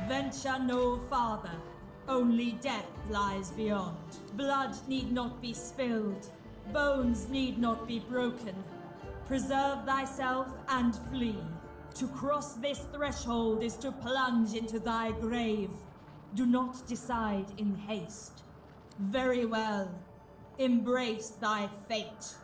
Venture no farther. Only death lies beyond. Blood need not be spilled. Bones need not be broken. Preserve thyself and flee. To cross this threshold is to plunge into thy grave. Do not decide in haste. Very well. Embrace thy fate.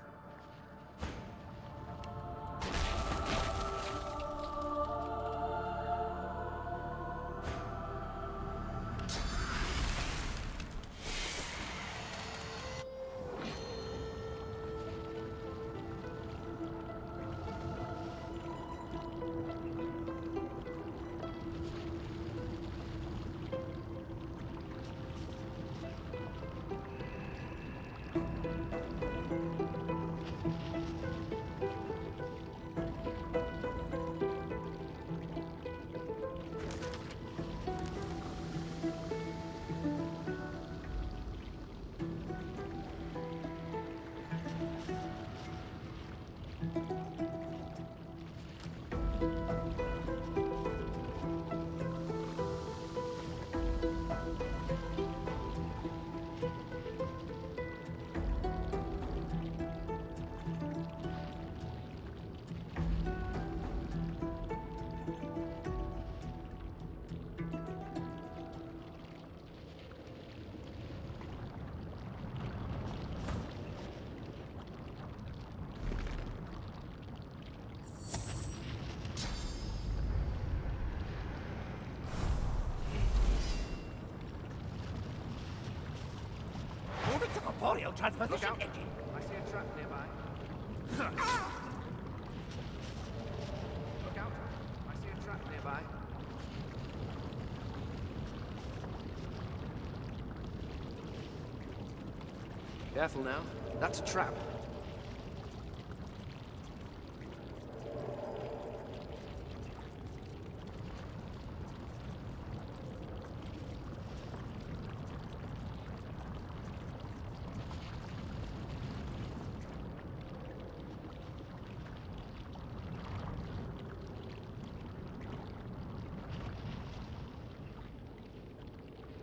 Corporeal transposition engine. I see a trap nearby. Look out. I see a trap nearby. Careful now. That's a trap.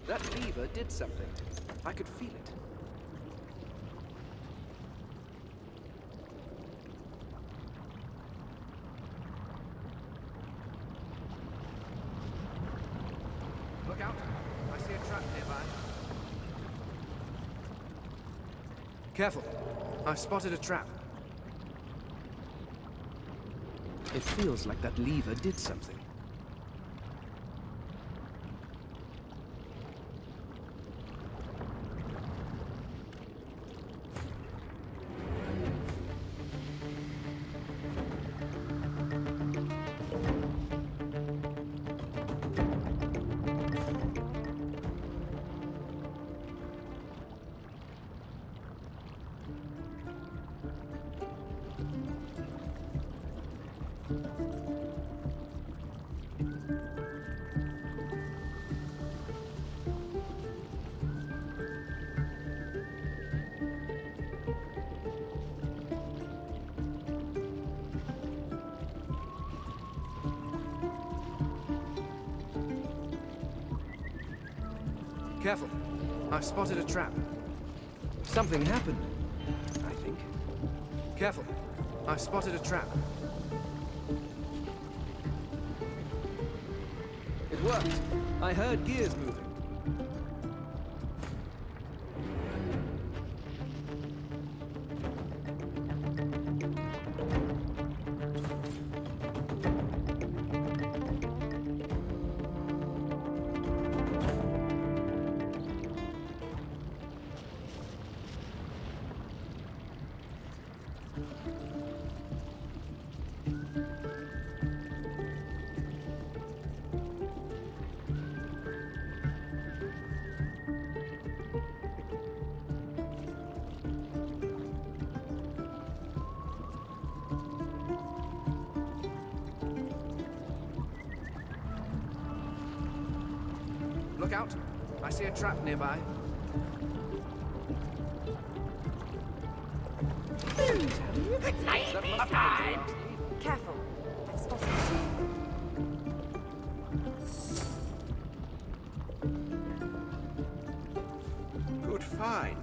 That lever did something. I could feel it. Look out. I see a trap nearby. Careful. I've spotted a trap. It feels like that lever did something. Careful. I've spotted a trap. Something happened, I think. Careful. I've spotted a trap. It worked. I heard gears moving. Look out. I see a trap nearby. It's lightning time! Careful. I've spotted Good find.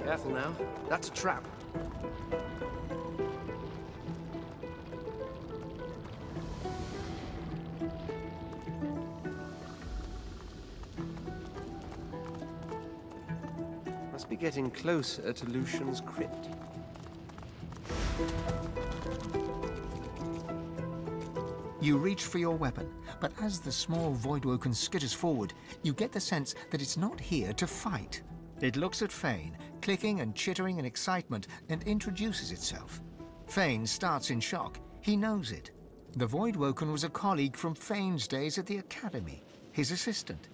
Careful now. That's a trap. Must be getting closer to Lucian's crypt. You reach for your weapon, but as the small Voidwoken skitters forward, you get the sense that it's not here to fight. It looks at Fane, clicking and chittering in excitement, and introduces itself. Fane starts in shock. He knows it. The Voidwoken was a colleague from Fane's days at the Academy, his assistant.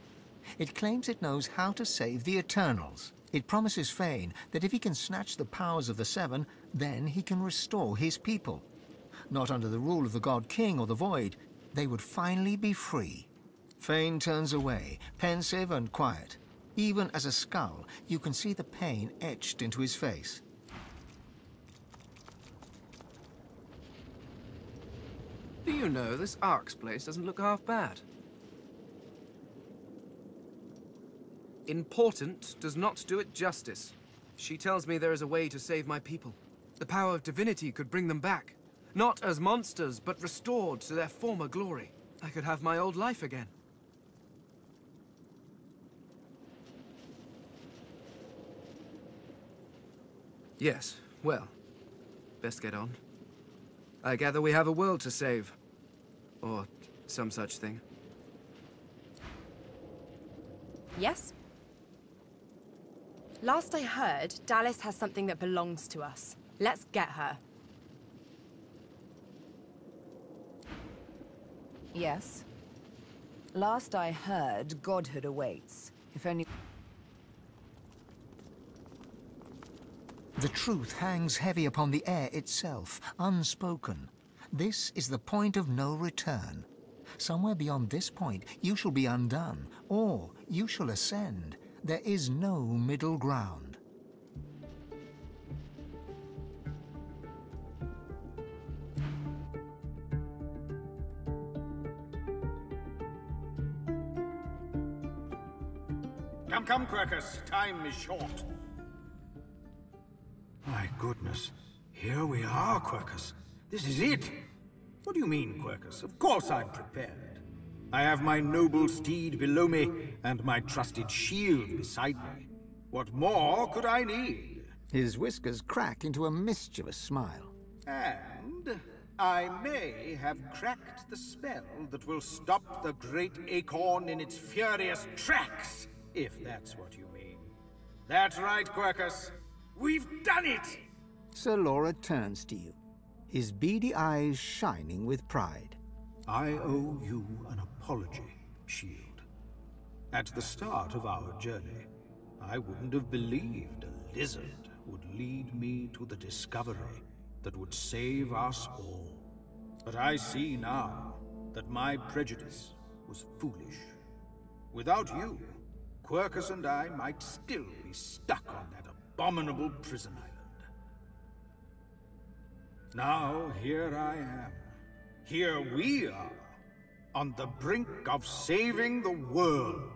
It claims it knows how to save the Eternals. It promises Fane that if he can snatch the powers of the Seven, then he can restore his people. Not under the rule of the God King or the Void, they would finally be free. Fane turns away, pensive and quiet. Even as a skull, you can see the pain etched into his face. Do you know, this Ark's place doesn't look half bad. Important does not do it justice. She tells me there is a way to save my people. The power of Divinity could bring them back. Not as monsters, but restored to their former glory. I could have my old life again. Yes, well, best get on. I gather we have a world to save. Or some such thing. Yes? Last I heard, Dallas has something that belongs to us. Let's get her. Yes. Last I heard, godhood awaits. If only... The truth hangs heavy upon the air itself, unspoken. This is the point of no return. Somewhere beyond this point, you shall be undone, or you shall ascend. There is no middle ground. Come, Quercus. Time is short. My goodness. Here we are, Quercus. This is it. What do you mean, Quercus? Of course I'm prepared. I have my noble steed below me, and my trusted shield beside me. What more could I need? His whiskers crack into a mischievous smile. And I may have cracked the spell that will stop the great acorn in its furious tracks, if that's what you mean. That's right, Quercus. We've done it! Sir Laura turns to you, his beady eyes shining with pride. I owe you an apology, Shield. At the start of our journey, I wouldn't have believed a lizard would lead me to the discovery that would save us all. But I see now that my prejudice was foolish. Without you, Quercus and I might still be stuck on that abominable prison island. Now here I am. Here we are, on the brink of saving the world.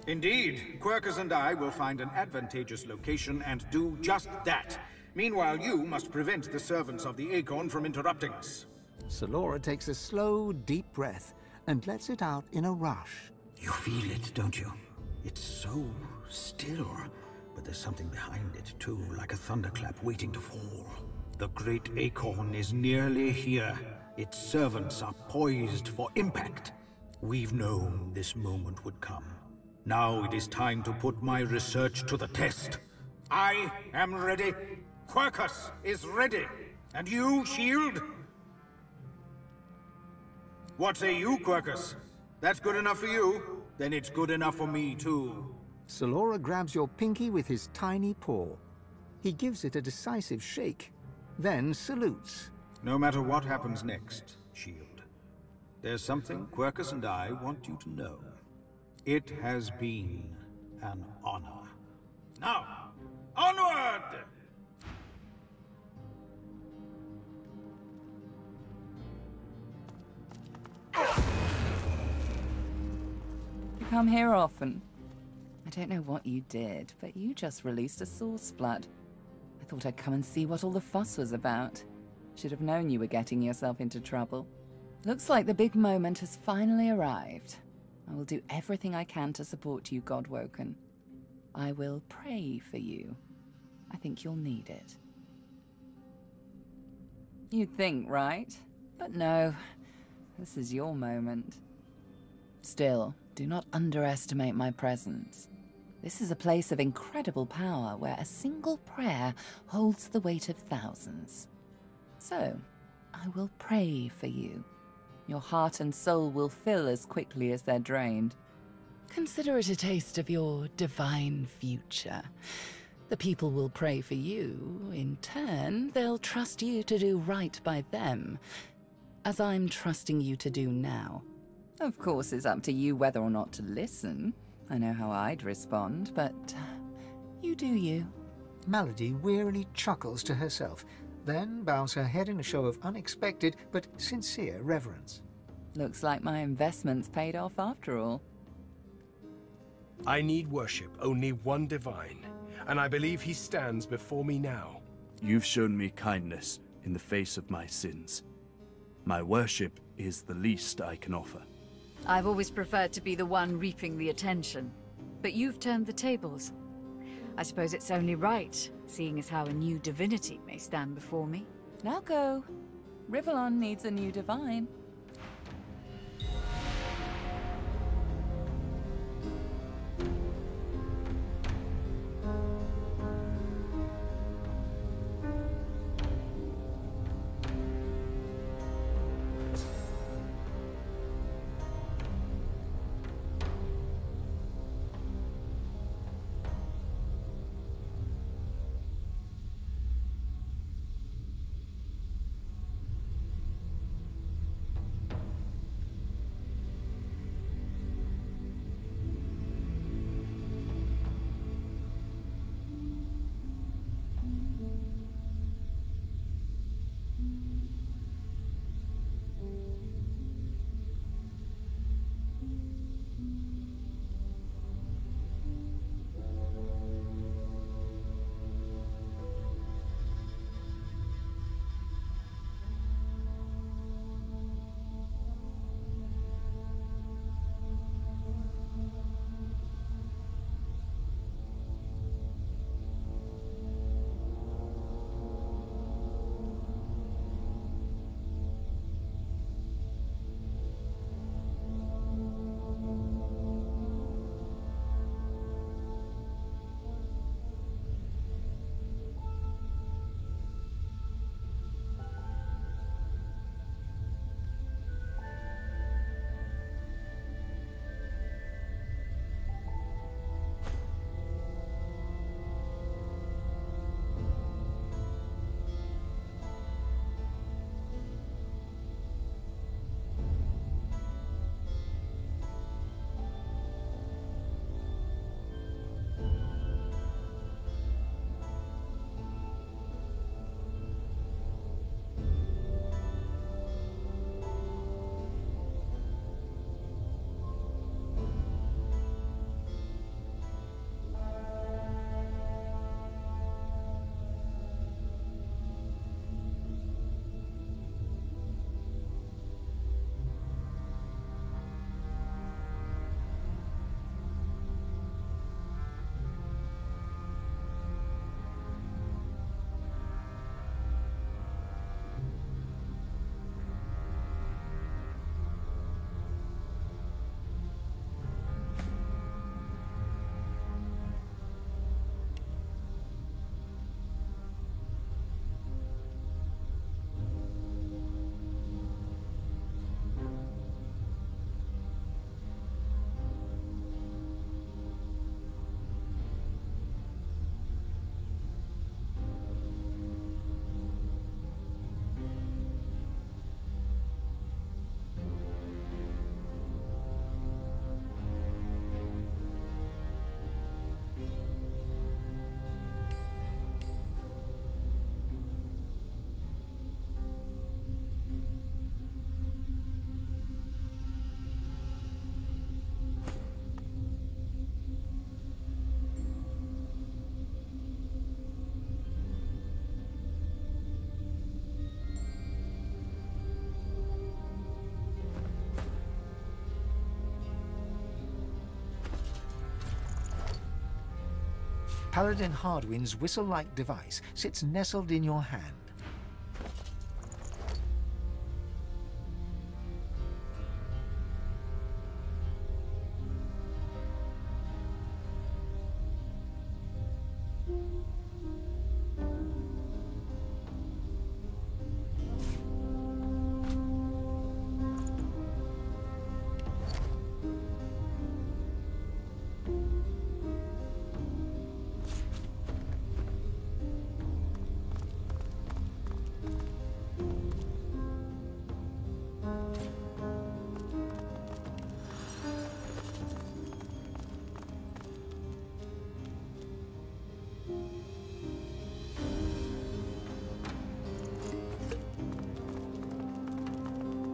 Indeed, Quercus and I will find an advantageous location and do just that. Meanwhile, you must prevent the servants of the Acorn from interrupting us. Solora takes a slow, deep breath and lets it out in a rush. You feel it, don't you? It's so still, but there's something behind it too, like a thunderclap waiting to fall. The great acorn is nearly here. Its servants are poised for impact. We've known this moment would come. Now it is time to put my research to the test. I am ready. Quercus is ready. And you, Shield? What say you, Quercus? That's good enough for you? Then it's good enough for me, too. Solora grabs your pinky with his tiny paw. He gives it a decisive shake, then salutes. No matter what happens next, Shield, there's something Quercus and I want you to know. It has been an honor. Now, onward! You come here often. I don't know what you did, but you just released a source flood. I thought I'd come and see what all the fuss was about. Should have known you were getting yourself into trouble. Looks like the big moment has finally arrived. I will do everything I can to support you, Godwoken. I will pray for you. I think you'll need it. You'd think, right? But no. This is your moment. Still, do not underestimate my presence. This is a place of incredible power where a single prayer holds the weight of thousands. So, I will pray for you. Your heart and soul will fill as quickly as they're drained. Consider it a taste of your divine future. The people will pray for you. In turn, they'll trust you to do right by them, as I'm trusting you to do now. Of course, it's up to you whether or not to listen. I know how I'd respond, but you do you. Melody wearily chuckles to herself, then bows her head in a show of unexpected but sincere reverence. Looks like my investment's paid off after all. I need worship only one divine, and I believe he stands before me now. You've shown me kindness in the face of my sins. My worship is the least I can offer. I've always preferred to be the one reaping the attention, but you've turned the tables. I suppose it's only right, seeing as how a new divinity may stand before me. Now go. Rivellon needs a new divine. Paladin Hardwin's whistle-like device sits nestled in your hand.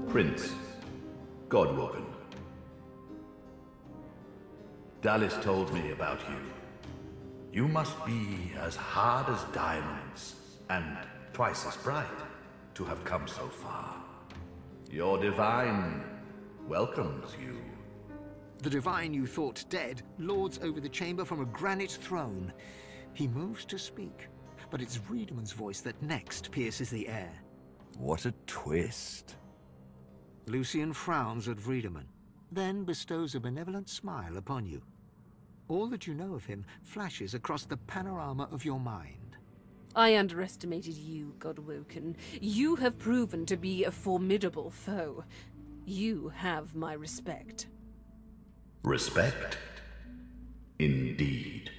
Prince, Godwoken. Dallis told me about you. You must be as hard as diamonds, and twice as bright, to have come so far. Your Divine welcomes you. The Divine you thought dead lords over the chamber from a granite throne. He moves to speak, but it's Wiedemann's voice that next pierces the air. What a twist. Lucian frowns at Wiedemann, then bestows a benevolent smile upon you. All that you know of him flashes across the panorama of your mind. I underestimated you, Godwoken. You have proven to be a formidable foe. You have my respect. Respect? Indeed.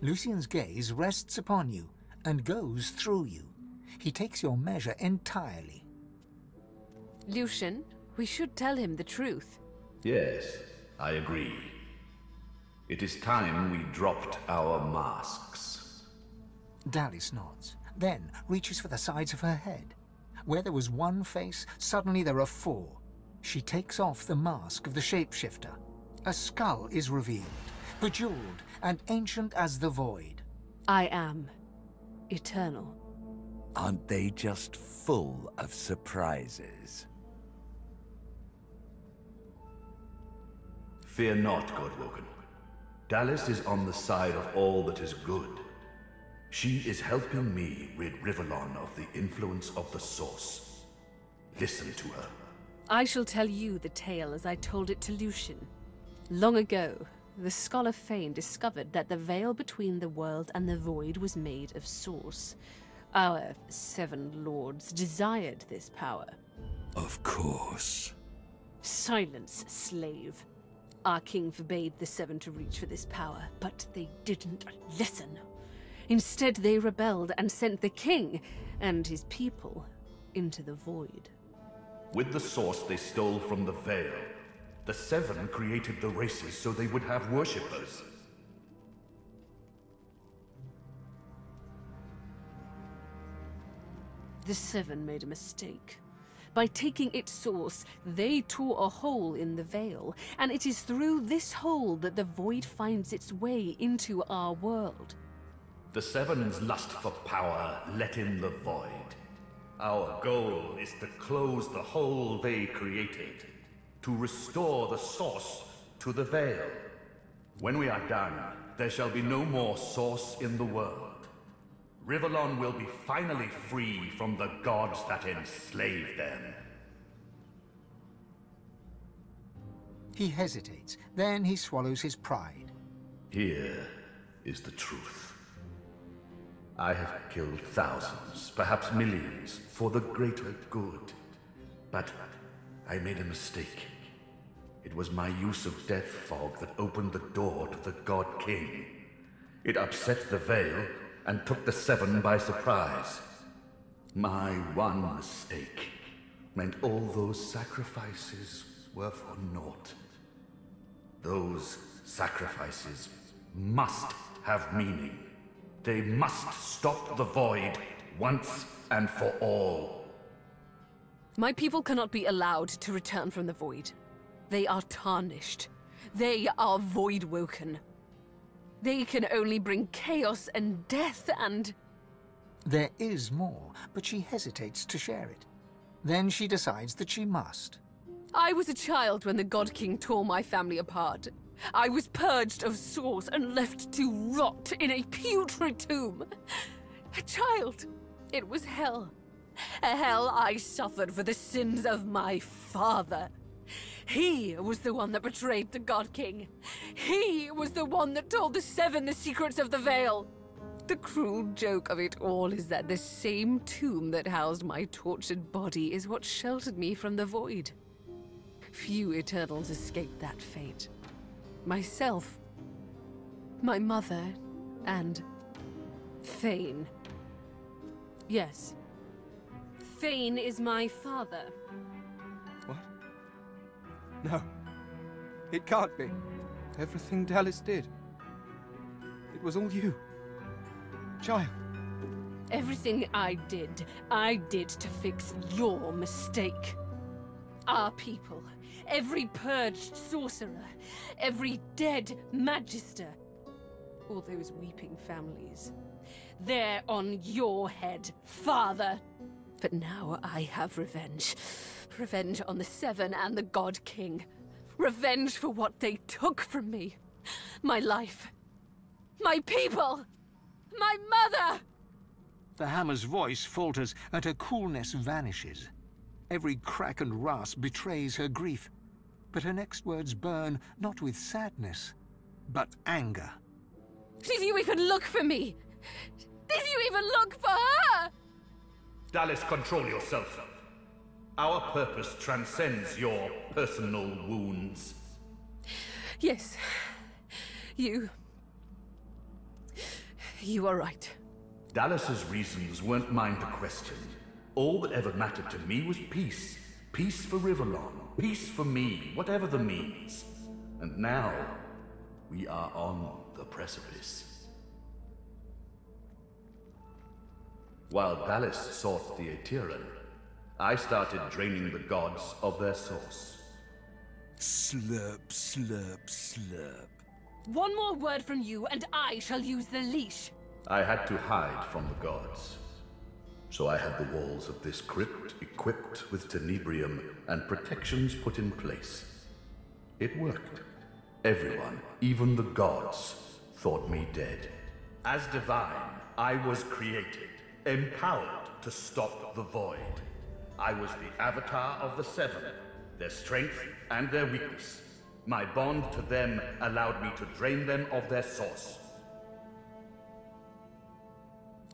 Lucian's gaze rests upon you and goes through you. He takes your measure entirely. Lucian, we should tell him the truth. Yes, I agree. It is time we dropped our masks. Dallis nods, then reaches for the sides of her head. Where there was one face, suddenly there are four. She takes off the mask of the shapeshifter. A skull is revealed, bejeweled and ancient as the void. I am eternal. Aren't they just full of surprises? Fear not, Godwoken. Dallis is on the side of all that is good. She is helping me rid Rivellon of the influence of the Source. Listen to her. I shall tell you the tale as I told it to Lucian. Long ago, the Scholar Fane discovered that the veil between the world and the void was made of Source. Our 7 lords desired this power. Of course. Silence, slave. Our king forbade the 7 to reach for this power, but they didn't listen. Instead, they rebelled and sent the king and his people into the void. With the Source they stole from the veil. The 7 created the races so they would have worshippers. The 7 made a mistake. By taking its source, they tore a hole in the veil, and it is through this hole that the void finds its way into our world. The 7's lust for power let in the void. Our goal is to close the hole they created, to restore the Source to the veil. When we are done, there shall be no more Source in the world. Rivellon will be finally free from the gods that enslaved them. He hesitates, then he swallows his pride. Here is the truth. I have killed thousands, perhaps millions, for the greater good. But I made a mistake. It was my use of Death Fog that opened the door to the God King. It upset the veil and took the 7 by surprise. My one mistake meant all those sacrifices were for naught. Those sacrifices must have meaning. They must stop the void once and for all. My people cannot be allowed to return from the void. They are tarnished. They are void-woken. They can only bring chaos and death and... There is more, but she hesitates to share it. Then she decides that she must. I was a child when the God King tore my family apart. I was purged of source and left to rot in a putrid tomb. A child. It was hell. A hell I suffered for the sins of my father. He was the one that betrayed the God King. He was the one that told the Seven the secrets of the Veil. The cruel joke of it all is that the same tomb that housed my tortured body is what sheltered me from the void. Few Eternals escaped that fate. Myself, my mother, and Thane. Yes. Thane is my father. What? No. It can't be. Everything Dallas did. It was all you. Child. Everything I did to fix your mistake. Our people, every purged sorcerer, every dead magister, all those weeping families. They're on your head, father. But now I have revenge. Revenge on the Seven and the God King. Revenge for what they took from me. My life. My people. My mother! The hammer's voice falters and her coolness vanishes. Every crack and rasp betrays her grief. But her next words burn not with sadness, but anger. Did you even look for me? Did you even look for her? Dallas, control yourself. Our purpose transcends your personal wounds. Yes. You are right. Dallas's reasons weren't mine to question. All that ever mattered to me was peace. Peace for Rivellon. Peace for me, whatever the means. And now, we are on the precipice. While Dallas sought the Atone, I started draining the gods of their source. Slurp, slurp, slurp. One more word from you, and I shall use the leash. I had to hide from the gods. So I had the walls of this crypt equipped with tenebrium and protections put in place. It worked. Everyone, even the gods, thought me dead. As divine, I was created, empowered to stop the void. I was the avatar of the Seven, their strength and their weakness. My bond to them allowed me to drain them of their source.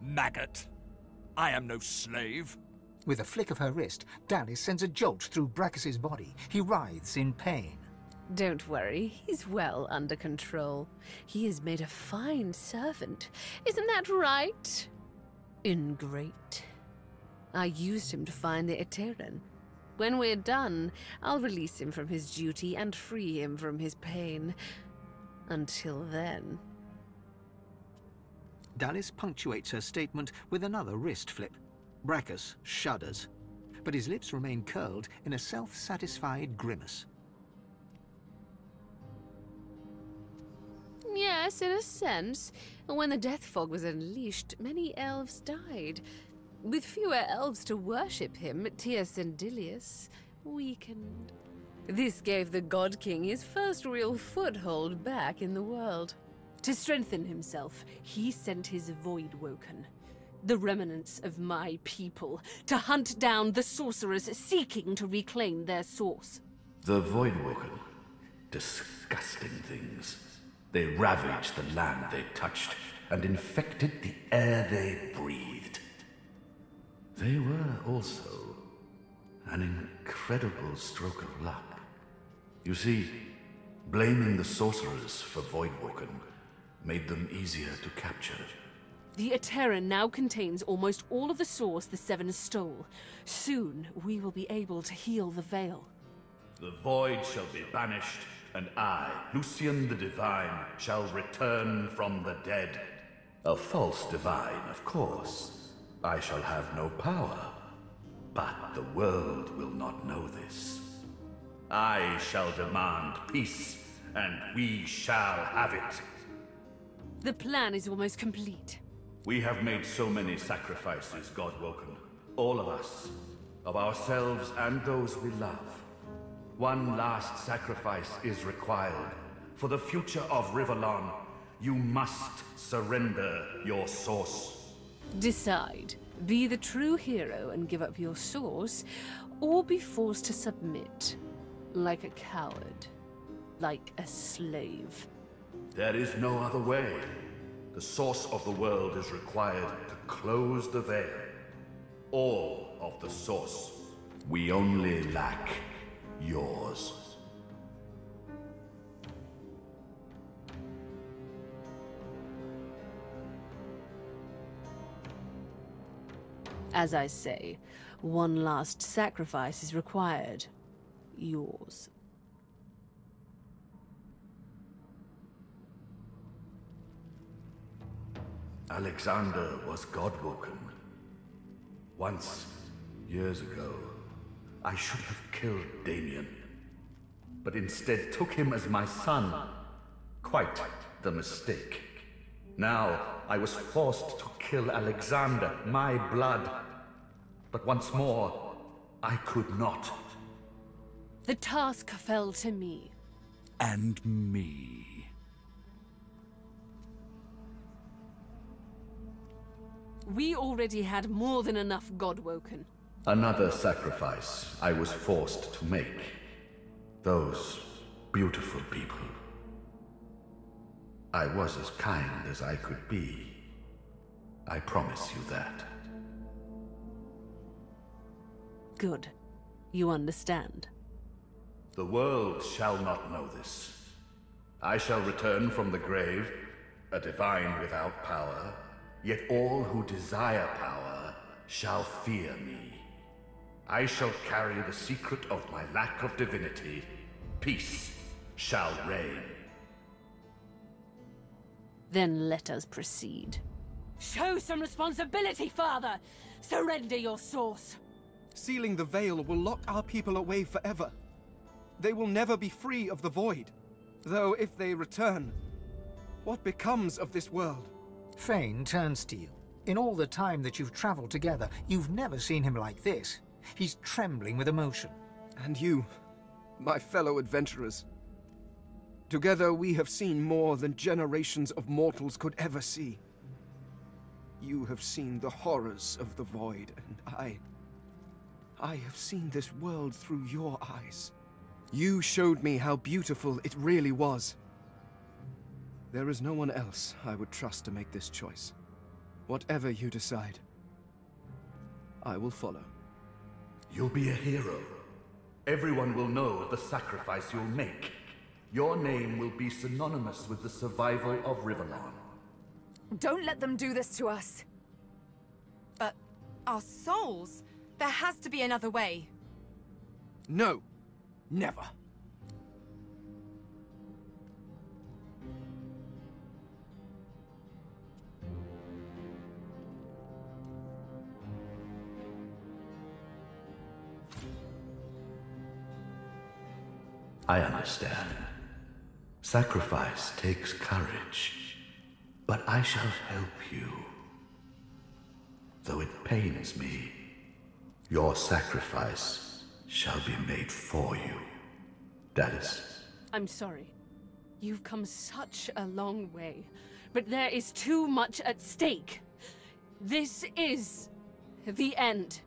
Maggot. I am no slave. With a flick of her wrist, Dallas sends a jolt through Brachus's body. He writhes in pain. Don't worry, he's well under control. He has made a fine servant. Isn't that right? Ingrate. I used him to find the Atone. When we're done, I'll release him from his duty and free him from his pain. Until then... Dallas punctuates her statement with another wrist flip. Brachus shudders, but his lips remain curled in a self-satisfied grimace. Yes, in a sense. When the death fog was unleashed, many elves died. With fewer elves to worship him, Tias and Dilius weakened. This gave the God King his first real foothold back in the world. To strengthen himself, he sent his Voidwoken, the remnants of my people, to hunt down the sorcerers seeking to reclaim their source. The Voidwoken. Disgusting things. They ravaged the land they touched and infected the air they breathed. They were also an incredible stroke of luck. You see, blaming the sorcerers for Voidwoken made them easier to capture. The Atone now contains almost all of the source the Seven stole. Soon, we will be able to heal the Veil. The void shall be banished, and I, Lucian the Divine, shall return from the dead. A false divine, of course. I shall have no power, but the world will not know this. I shall demand peace, and we shall have it. The plan is almost complete. We have made so many sacrifices, Godwoken. All of us. Of ourselves and those we love. One last sacrifice is required For the future of Rivellon, you must surrender your source. Decide. Be the true hero and give up your source, or be forced to submit. Like a coward. Like a slave. There is no other way. The source of the world is required to close the veil. All of the source. We only lack yours. As I say, one last sacrifice is required. Yours. Alexander was godwoken. Once, years ago, I should have killed Damien, but instead took him as my son. Quite the mistake. Now, I was forced to kill Alexander, my blood. But once more, I could not. The task fell to me. And me. We already had more than enough Godwoken. Another sacrifice I was forced to make. Those beautiful people. I was as kind as I could be. I promise you that. Good. You understand. The world shall not know this. I shall return from the grave, a divine without power, yet all who desire power shall fear me. I shall carry the secret of my lack of divinity. Peace shall reign. Then let us proceed. Show some responsibility, Father! Surrender your source! Sealing the veil will lock our people away forever. They will never be free of the void. Though if they return, what becomes of this world? Fane turns to you. In all the time that you've traveled together, you've never seen him like this. He's trembling with emotion. And you, my fellow adventurers. Together we have seen more than generations of mortals could ever see. You have seen the horrors of the void, and I have seen this world through your eyes. You showed me how beautiful it really was. There is no one else I would trust to make this choice. Whatever you decide, I will follow. You'll be a hero. Everyone will know of the sacrifice you'll make. Your name will be synonymous with the survival of Rivellon. Don't let them do this to us. But our souls? There has to be another way. No. Never. I understand. Sacrifice takes courage, but I shall help you. Though it pains me, your sacrifice shall be made for you. Dallas. I'm sorry. You've come such a long way, but there is too much at stake. This is the end.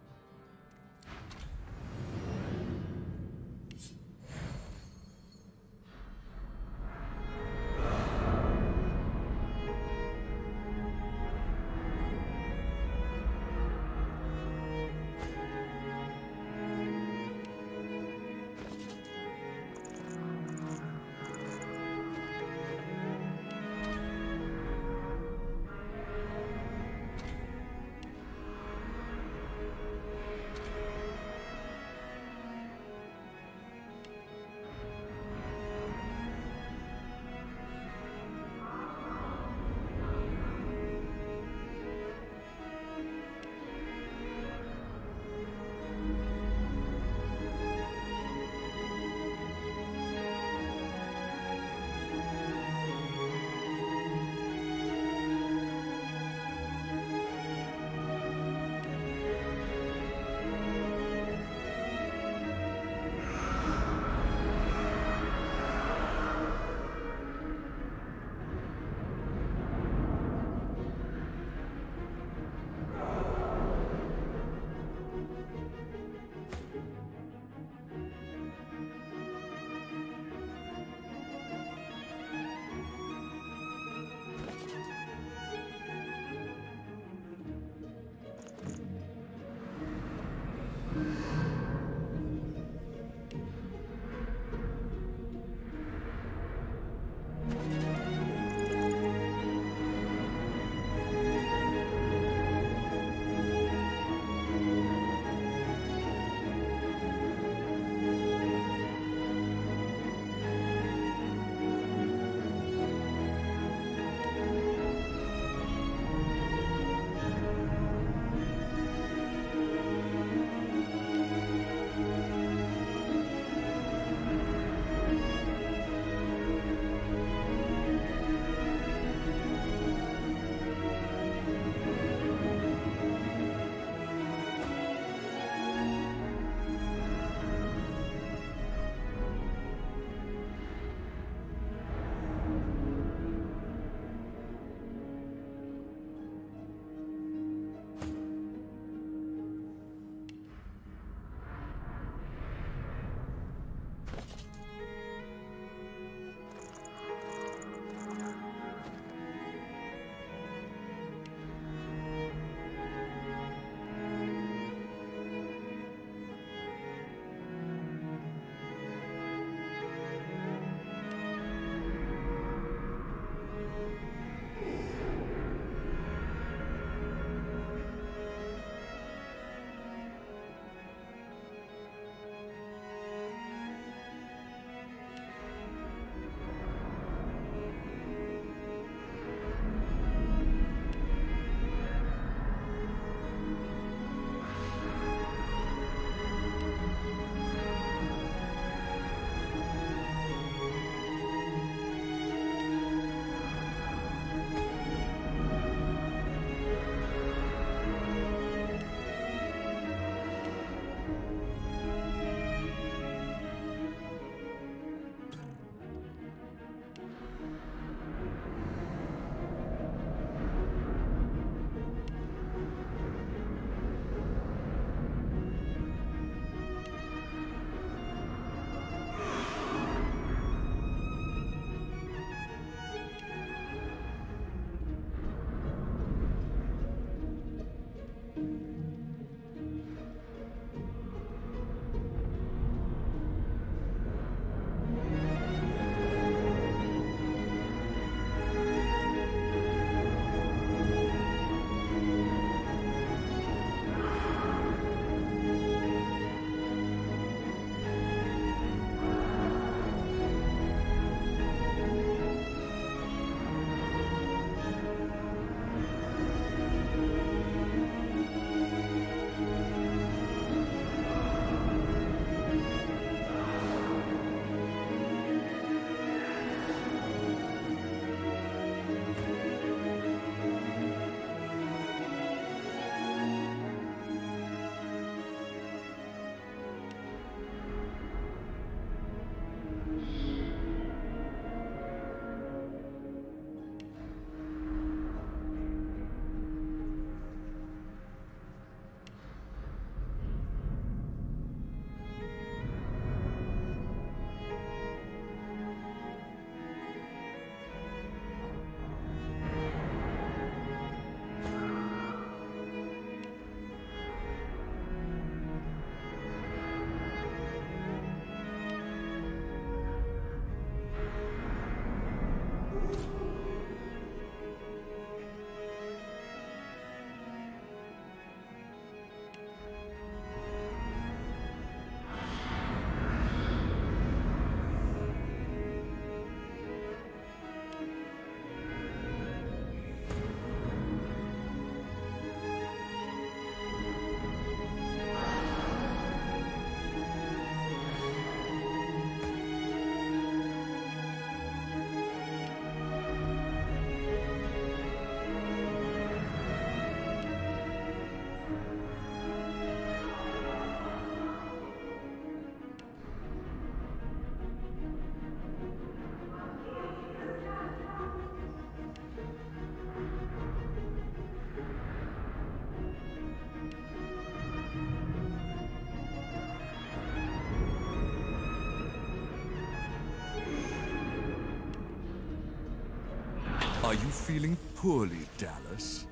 Are you feeling poorly, Dallas?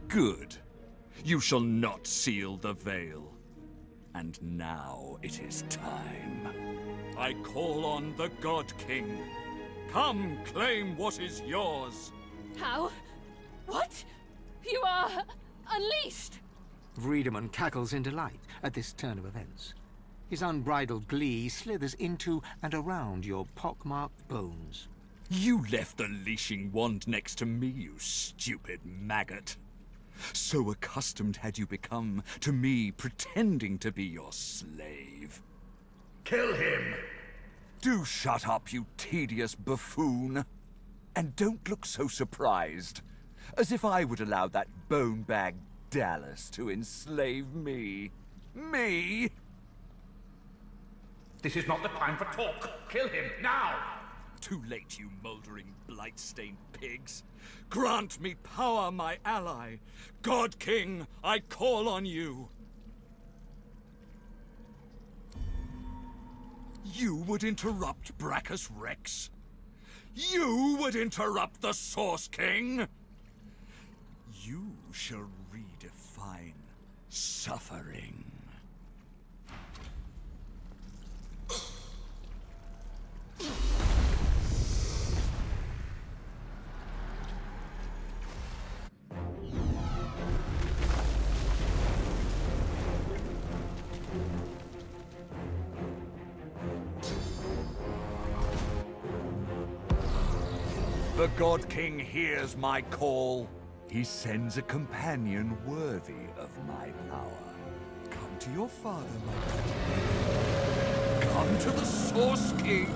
Good. You shall not seal the veil. And now it is time. I call on the God King. Come, claim what is yours. How? What? You are unleashed! Vredeman cackles in delight at this turn of events. His unbridled glee slithers into and around your pockmarked bones. You left the leashing wand next to me, you stupid maggot. So accustomed had you become to me pretending to be your slave. Kill him! Do shut up, you tedious buffoon. And don't look so surprised. As if I would allow that bone-bag Dallas to enslave me. Me? This is not the time for talk. Kill him, now! Too late, you mouldering, blight-stained pigs. Grant me power, my ally. God King, I call on you. You would interrupt Brachus Rex? You would interrupt the Source King? You shall redefine suffering. The God King hears my call. He sends a companion worthy of my power. Come to your father, my friend. Come to the Source King.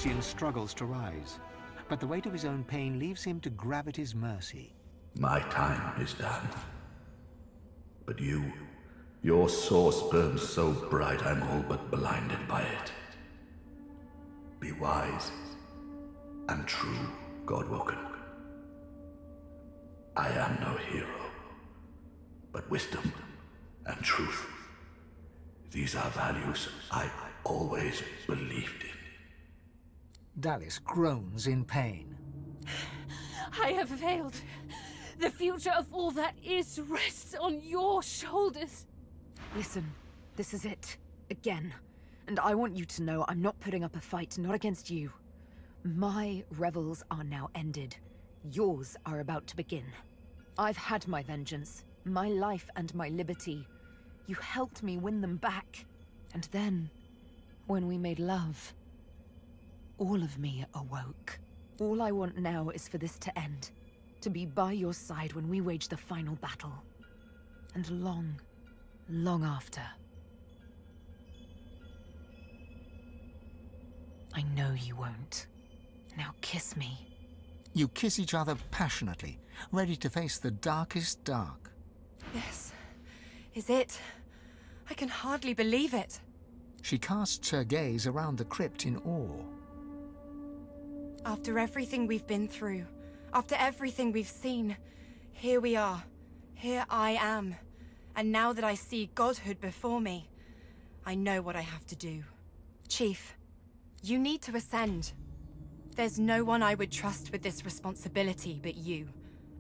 Lucian struggles to rise, but the weight of his own pain leaves him to gravity's mercy. My time is done. But your source burns so bright I'm all but blinded by it. Be wise and true, Godwoken. I am no hero, but wisdom and truth. These are values I always believed in. Dallis groans in pain. I have failed. The future of all that is rests on your shoulders. Listen, this is it. Again. And I want you to know I'm not putting up a fight, not against you. My revels are now ended. Yours are about to begin. I've had my vengeance, my life and my liberty. You helped me win them back. And then, when we made love, all of me awoke. All I want now is for this to end. To be by your side when we wage the final battle. And long, long after. I know you won't. Now kiss me. You kiss each other passionately, ready to face the darkest dark. This is it. I can hardly believe it. She casts her gaze around the crypt in awe. After everything we've been through, after everything we've seen, here we are. Here I am. And now that I see godhood before me, I know what I have to do. Chief, you need to ascend. There's no one I would trust with this responsibility but you.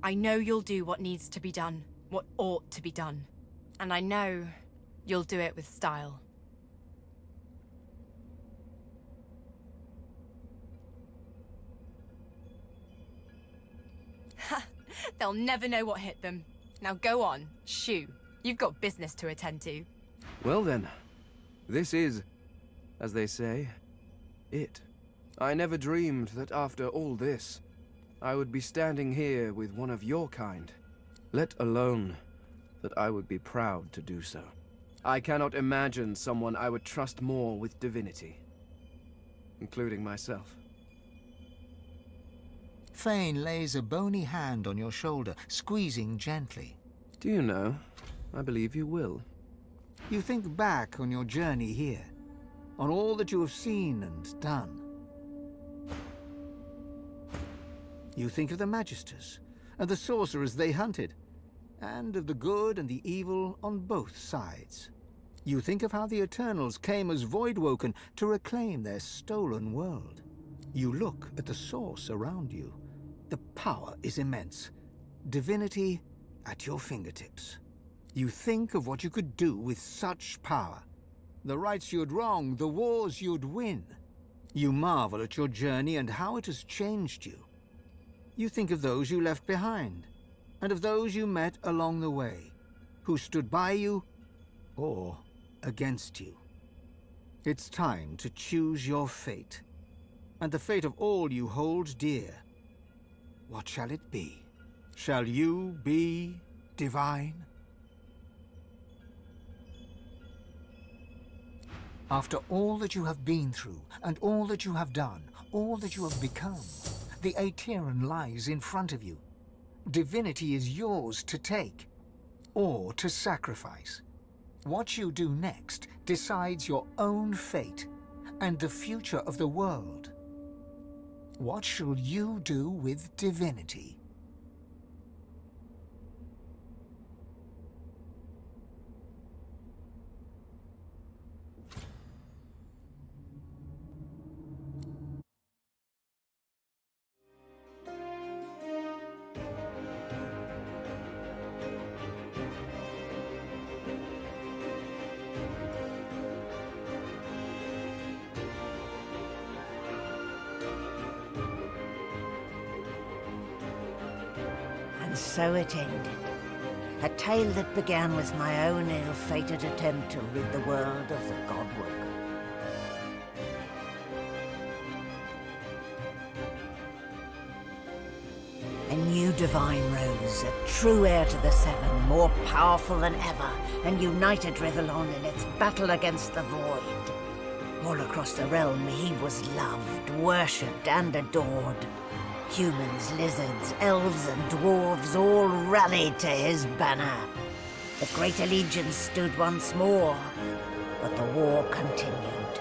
I know you'll do what needs to be done, what ought to be done. And I know you'll do it with style. They'll never know what hit them. Now go on, shoo. You've got business to attend to. Well then, this is, as they say, it. I never dreamed that after all this, I would be standing here with one of your kind, let alone that I would be proud to do so. I cannot imagine someone I would trust more with divinity, including myself. Fane lays a bony hand on your shoulder, squeezing gently. Do you know, I believe you will. You think back on your journey here, on all that you have seen and done. You think of the Magisters, and the sorcerers they hunted, and of the good and the evil on both sides. You think of how the Eternals came as Voidwoken to reclaim their stolen world. You look at the source around you. The power is immense. Divinity at your fingertips. You think of what you could do with such power. The rights you'd wrong, the wars you'd win. You marvel at your journey and how it has changed you. You think of those you left behind, and of those you met along the way, who stood by you or against you. It's time to choose your fate, and the fate of all you hold dear. What shall it be? Shall you be divine? After all that you have been through, and all that you have done, all that you have become, the Aetheran lies in front of you. Divinity is yours to take, or to sacrifice. What you do next decides your own fate, and the future of the world. What shall you do with divinity? And so it ended. A tale that began with my own ill-fated attempt to rid the world of the Godwoken. A new divine rose, a true heir to the Seven, more powerful than ever, and united Rivellon in its battle against the Void. All across the realm, he was loved, worshipped, and adored. Humans, lizards, elves, and dwarves all rallied to his banner. The Great Allegiance stood once more, but the war continued.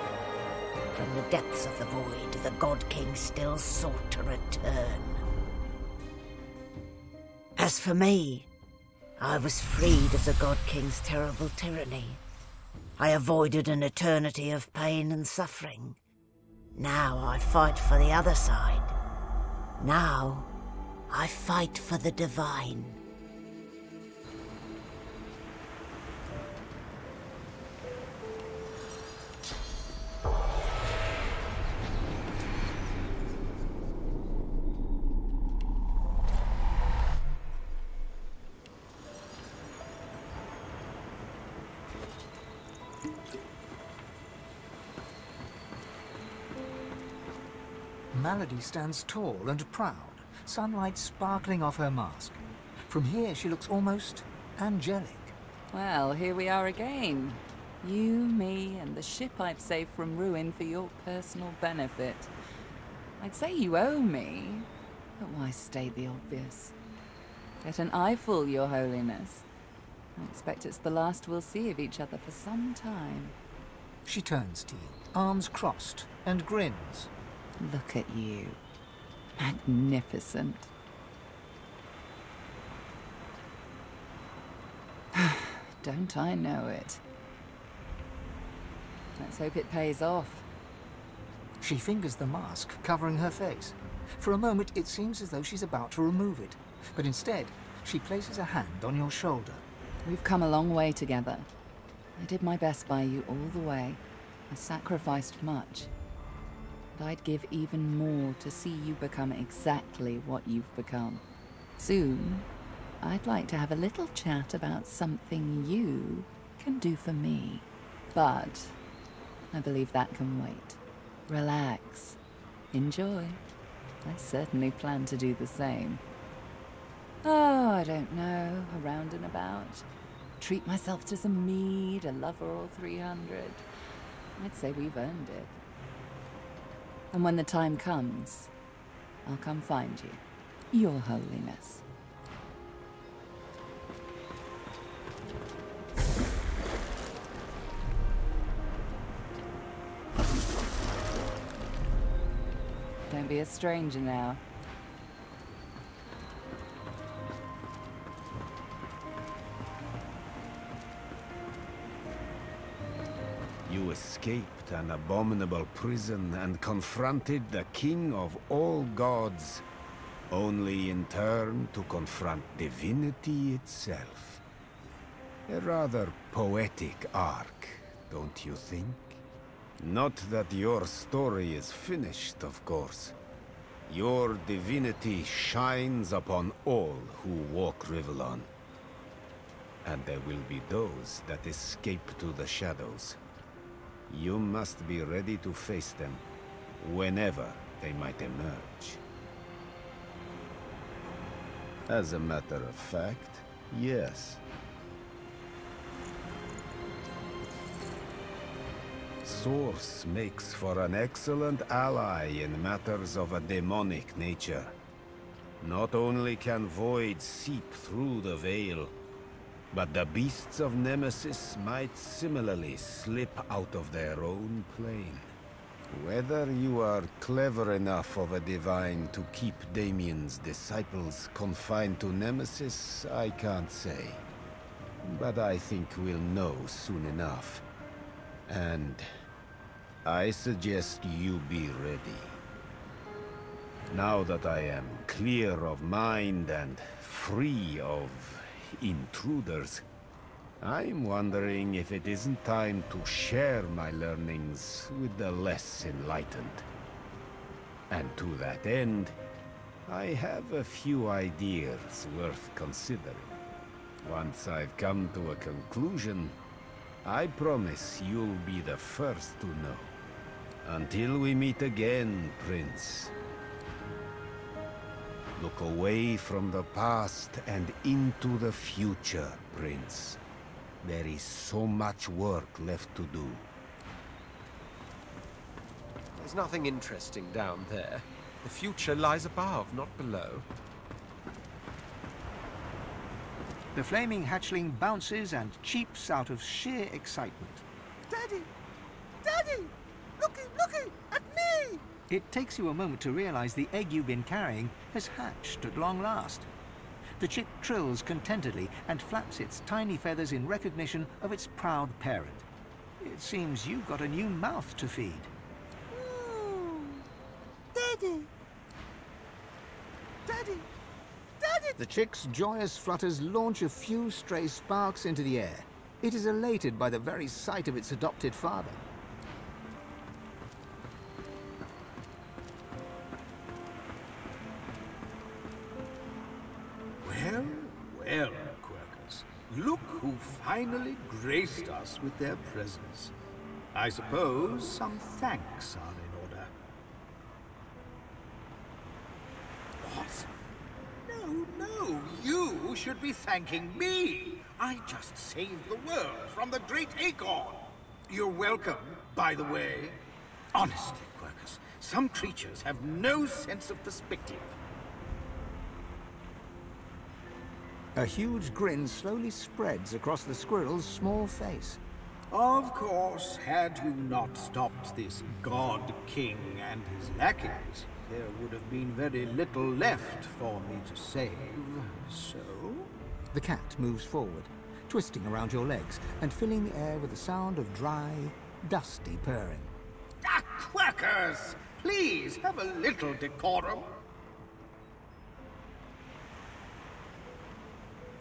From the depths of the void, the God King still sought to return. As for me, I was freed of the God King's terrible tyranny. I avoided an eternity of pain and suffering. Now I fight for the other side. Now I fight for the divine. Malady stands tall and proud, sunlight sparkling off her mask. From here, she looks almost angelic. Well, here we are again. You, me, and the ship I've saved from ruin for your personal benefit. I'd say you owe me, but why state the obvious? Get an eyeful, Your Holiness. I expect it's the last we'll see of each other for some time. She turns to you, arms crossed, and grins. Look at you. Magnificent. Don't I know it? Let's hope it pays off. She fingers the mask, covering her face. For a moment, it seems as though she's about to remove it. But instead, she places a hand on your shoulder. We've come a long way together. I did my best by you all the way. I sacrificed much. But I'd give even more to see you become exactly what you've become. Soon, I'd like to have a little chat about something you can do for me. But I believe that can wait. Relax. Enjoy. I certainly plan to do the same. Oh, I don't know, around and about. Treat myself to some mead, a lover or 300. I'd say we've earned it. And when the time comes, I'll come find you, Your Holiness. Don't be a stranger now. You escaped an abominable prison and confronted the king of all gods, only in turn to confront divinity itself. A rather poetic arc, don't you think? Not that your story is finished, of course. Your divinity shines upon all who walk Rivellon. And there will be those that escape to the shadows. You must be ready to face them, whenever they might emerge. As a matter of fact, yes. Source makes for an excellent ally in matters of a demonic nature. Not only can void seep through the veil, but the beasts of Nemesis might similarly slip out of their own plane. Whether you are clever enough of a divine to keep Damien's disciples confined to Nemesis, I can't say. But I think we'll know soon enough. And I suggest you be ready. Now that I am clear of mind and free of intruders, I'm wondering if it isn't time to share my learnings with the less enlightened. And to that end, I have a few ideas worth considering. Once I've come to a conclusion, I promise you'll be the first to know. Until we meet again, Prince. Look away from the past and into the future, Prince. There is so much work left to do. There's nothing interesting down there. The future lies above, not below. The flaming hatchling bounces and cheeps out of sheer excitement. Daddy! Daddy! Looky at me! It takes you a moment to realize the egg you've been carrying has hatched at long last. The chick trills contentedly and flaps its tiny feathers in recognition of its proud parent. It seems you've got a new mouth to feed. Daddy! Daddy! Daddy! The chick's joyous flutters launch a few stray sparks into the air. It is elated by the very sight of its adopted father. Well, well, Quirkers. Look who finally graced us with their presence. I suppose some thanks are in order. What? No, you should be thanking me. I just saved the world from the great acorn. You're welcome, by the way. Honestly, Quirkers, some creatures have no sense of perspective. A huge grin slowly spreads across the squirrel's small face. Of course, had you not stopped this God King and his lackeys, there would have been very little left for me to save, so... The cat moves forward, twisting around your legs and filling the air with the sound of dry, dusty purring. Ah, Quirkers! Please, have a little decorum.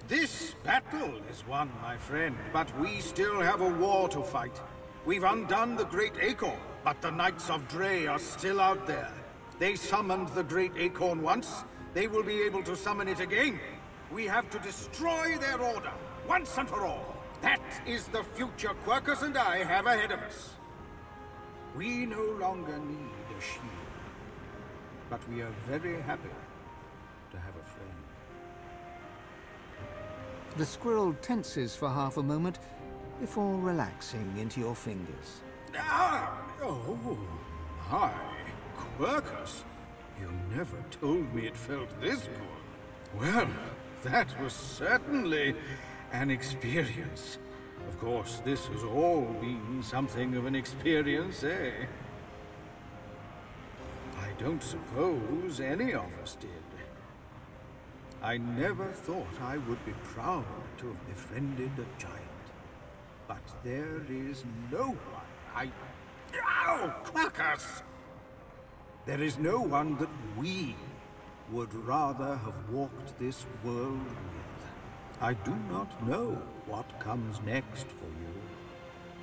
This battle is won, my friend, but we still have a war to fight. We've undone the Great Acorn, but the Knights of Dre are still out there. They summoned the Great Acorn once. They will be able to summon it again. We have to destroy their order, once and for all. That is the future Quirkers and I have ahead of us. We no longer need a shield, but we are very happy to have a friend. The squirrel tenses for half a moment before relaxing into your fingers. Ah! Oh, my. Quirkers, you never told me it felt this good. Well, that was certainly an experience. Of course, this has all been something of an experience, eh? I don't suppose any of us did. I never thought I would be proud to have befriended a giant. But there is no one Ow! Quirkers! There is no one that we would rather have walked this world with. I do not know what comes next for you,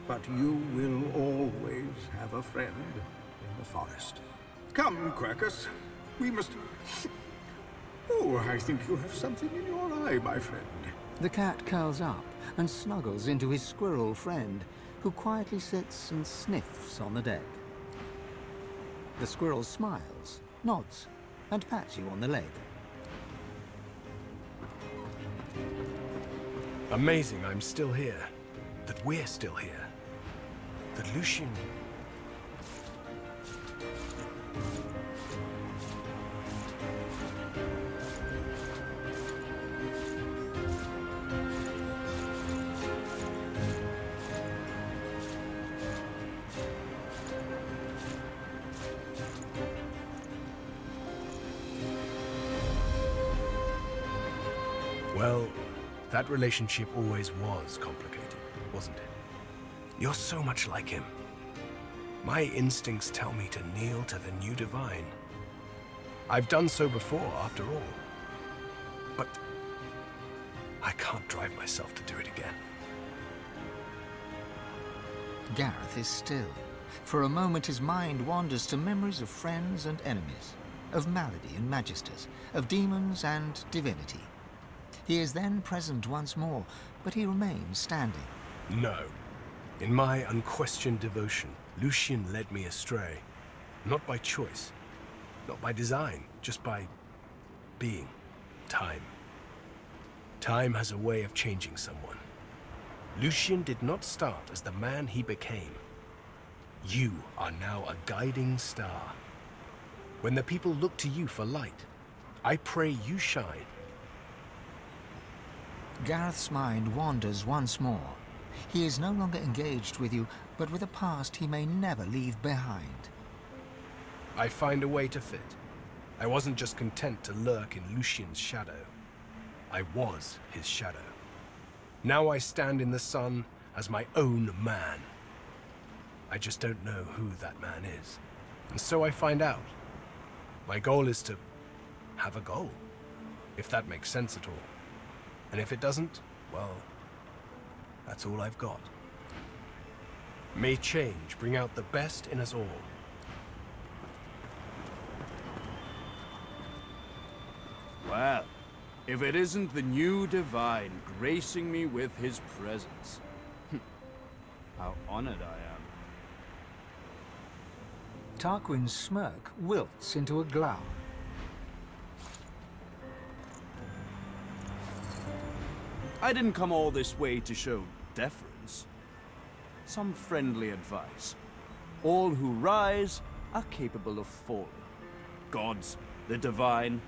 but you will always have a friend in the forest. Come, Quirkers. We must... Oh, I think you have something in your eye, my friend. The cat curls up and snuggles into his squirrel friend, who quietly sits and sniffs on the deck. The squirrel smiles, nods, and pats you on the leg. Amazing I'm still here. That we're still here. That Lucian... Well, that relationship always was complicated, wasn't it? You're so much like him. My instincts tell me to kneel to the new divine. I've done so before, after all. But I can't drive myself to do it again. Gareth is still. For a moment his mind wanders to memories of friends and enemies, of malady and magisters, of demons and divinity. He is then present once more, but he remains standing. No. In my unquestioned devotion, Lucian led me astray. Not by choice, not by design, just by being. Time. Time has a way of changing someone. Lucian did not start as the man he became. You are now a guiding star. When the people look to you for light, I pray you shine. Gareth's mind wanders once more. He is no longer engaged with you, but with a past he may never leave behind. I find a way to fit. I wasn't just content to lurk in Lucian's shadow. I was his shadow. Now I stand in the sun as my own man. I just don't know who that man is. And so I find out. My goal is to have a goal, if that makes sense at all. And if it doesn't, well, that's all I've got. May change bring out the best in us all. Well, if it isn't the new Divine gracing me with his presence. How honored I am. Tarquin's smirk wilts into a glower. I didn't come all this way to show deference. Some friendly advice. All who rise are capable of falling. Gods, the Divine,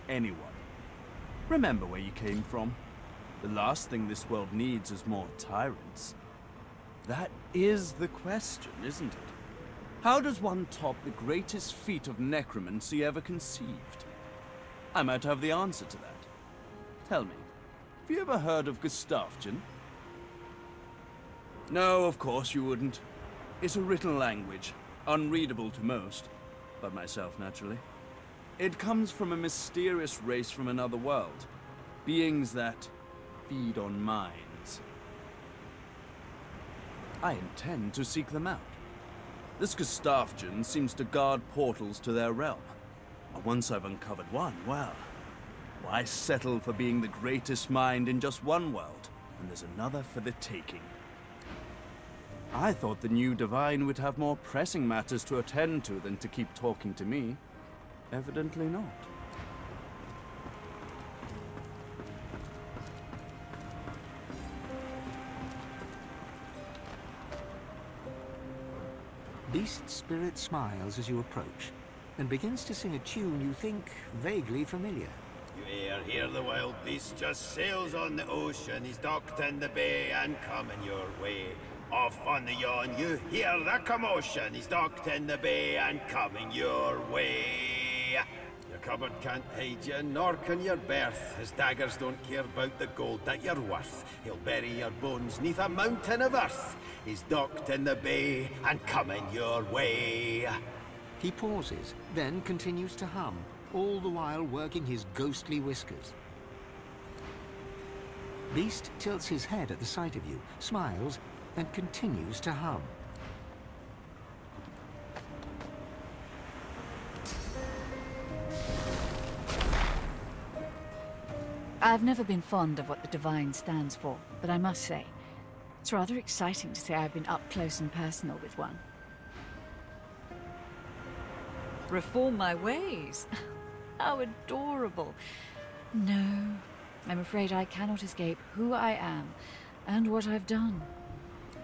anyone. Remember where you came from. The last thing this world needs is more tyrants. That is the question, isn't it? How does one top the greatest feat of necromancy ever conceived? I might have the answer to that. Tell me, have you ever heard of Gustafsson? No, of course you wouldn't. It's a written language, unreadable to most, but myself naturally. It comes from a mysterious race from another world. Beings that feed on minds. I intend to seek them out. This Gustafsson seems to guard portals to their realm. And once I've uncovered one, well, why settle for being the greatest mind in just one world, when there's another for the taking? I thought the new Divine would have more pressing matters to attend to than to keep talking to me. Evidently not. Beast Spirit smiles as you approach, and begins to sing a tune you think vaguely familiar. You hear the wild beast just sails on the ocean, he's docked in the bay and coming your way. Off on the yawn, you hear the commotion, he's docked in the bay and coming your way. Your cupboard can't hide you, nor can your berth. His daggers don't care about the gold that you're worth. He'll bury your bones neath a mountain of earth. He's docked in the bay and coming your way. He pauses, then continues to hum, all the while working his ghostly whiskers. Beast tilts his head at the sight of you, smiles, and continues to hum. I've never been fond of what the Divine stands for, but I must say, it's rather exciting to say I've been up close and personal with one. Reform my ways? How adorable. No, I'm afraid I cannot escape who I am and what I've done.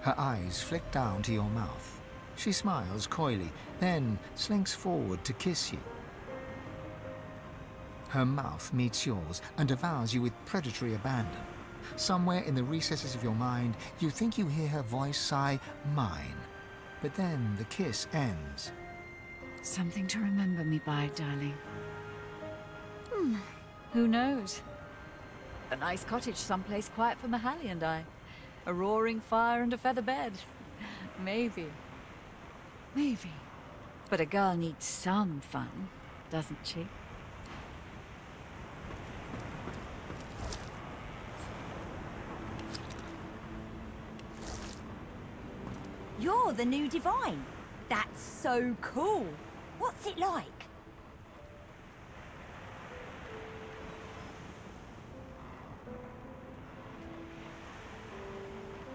Her eyes flick down to your mouth. She smiles coyly, then slinks forward to kiss you. Her mouth meets yours and devours you with predatory abandon. Somewhere in the recesses of your mind, you think you hear her voice sigh, "mine." But then the kiss ends. Something to remember me by, darling. Who knows? A nice cottage someplace quiet for Mahalia and I. A roaring fire and a feather bed. Maybe. Maybe. But a girl needs some fun, doesn't she? You're the new Divine. That's so cool. What's it like?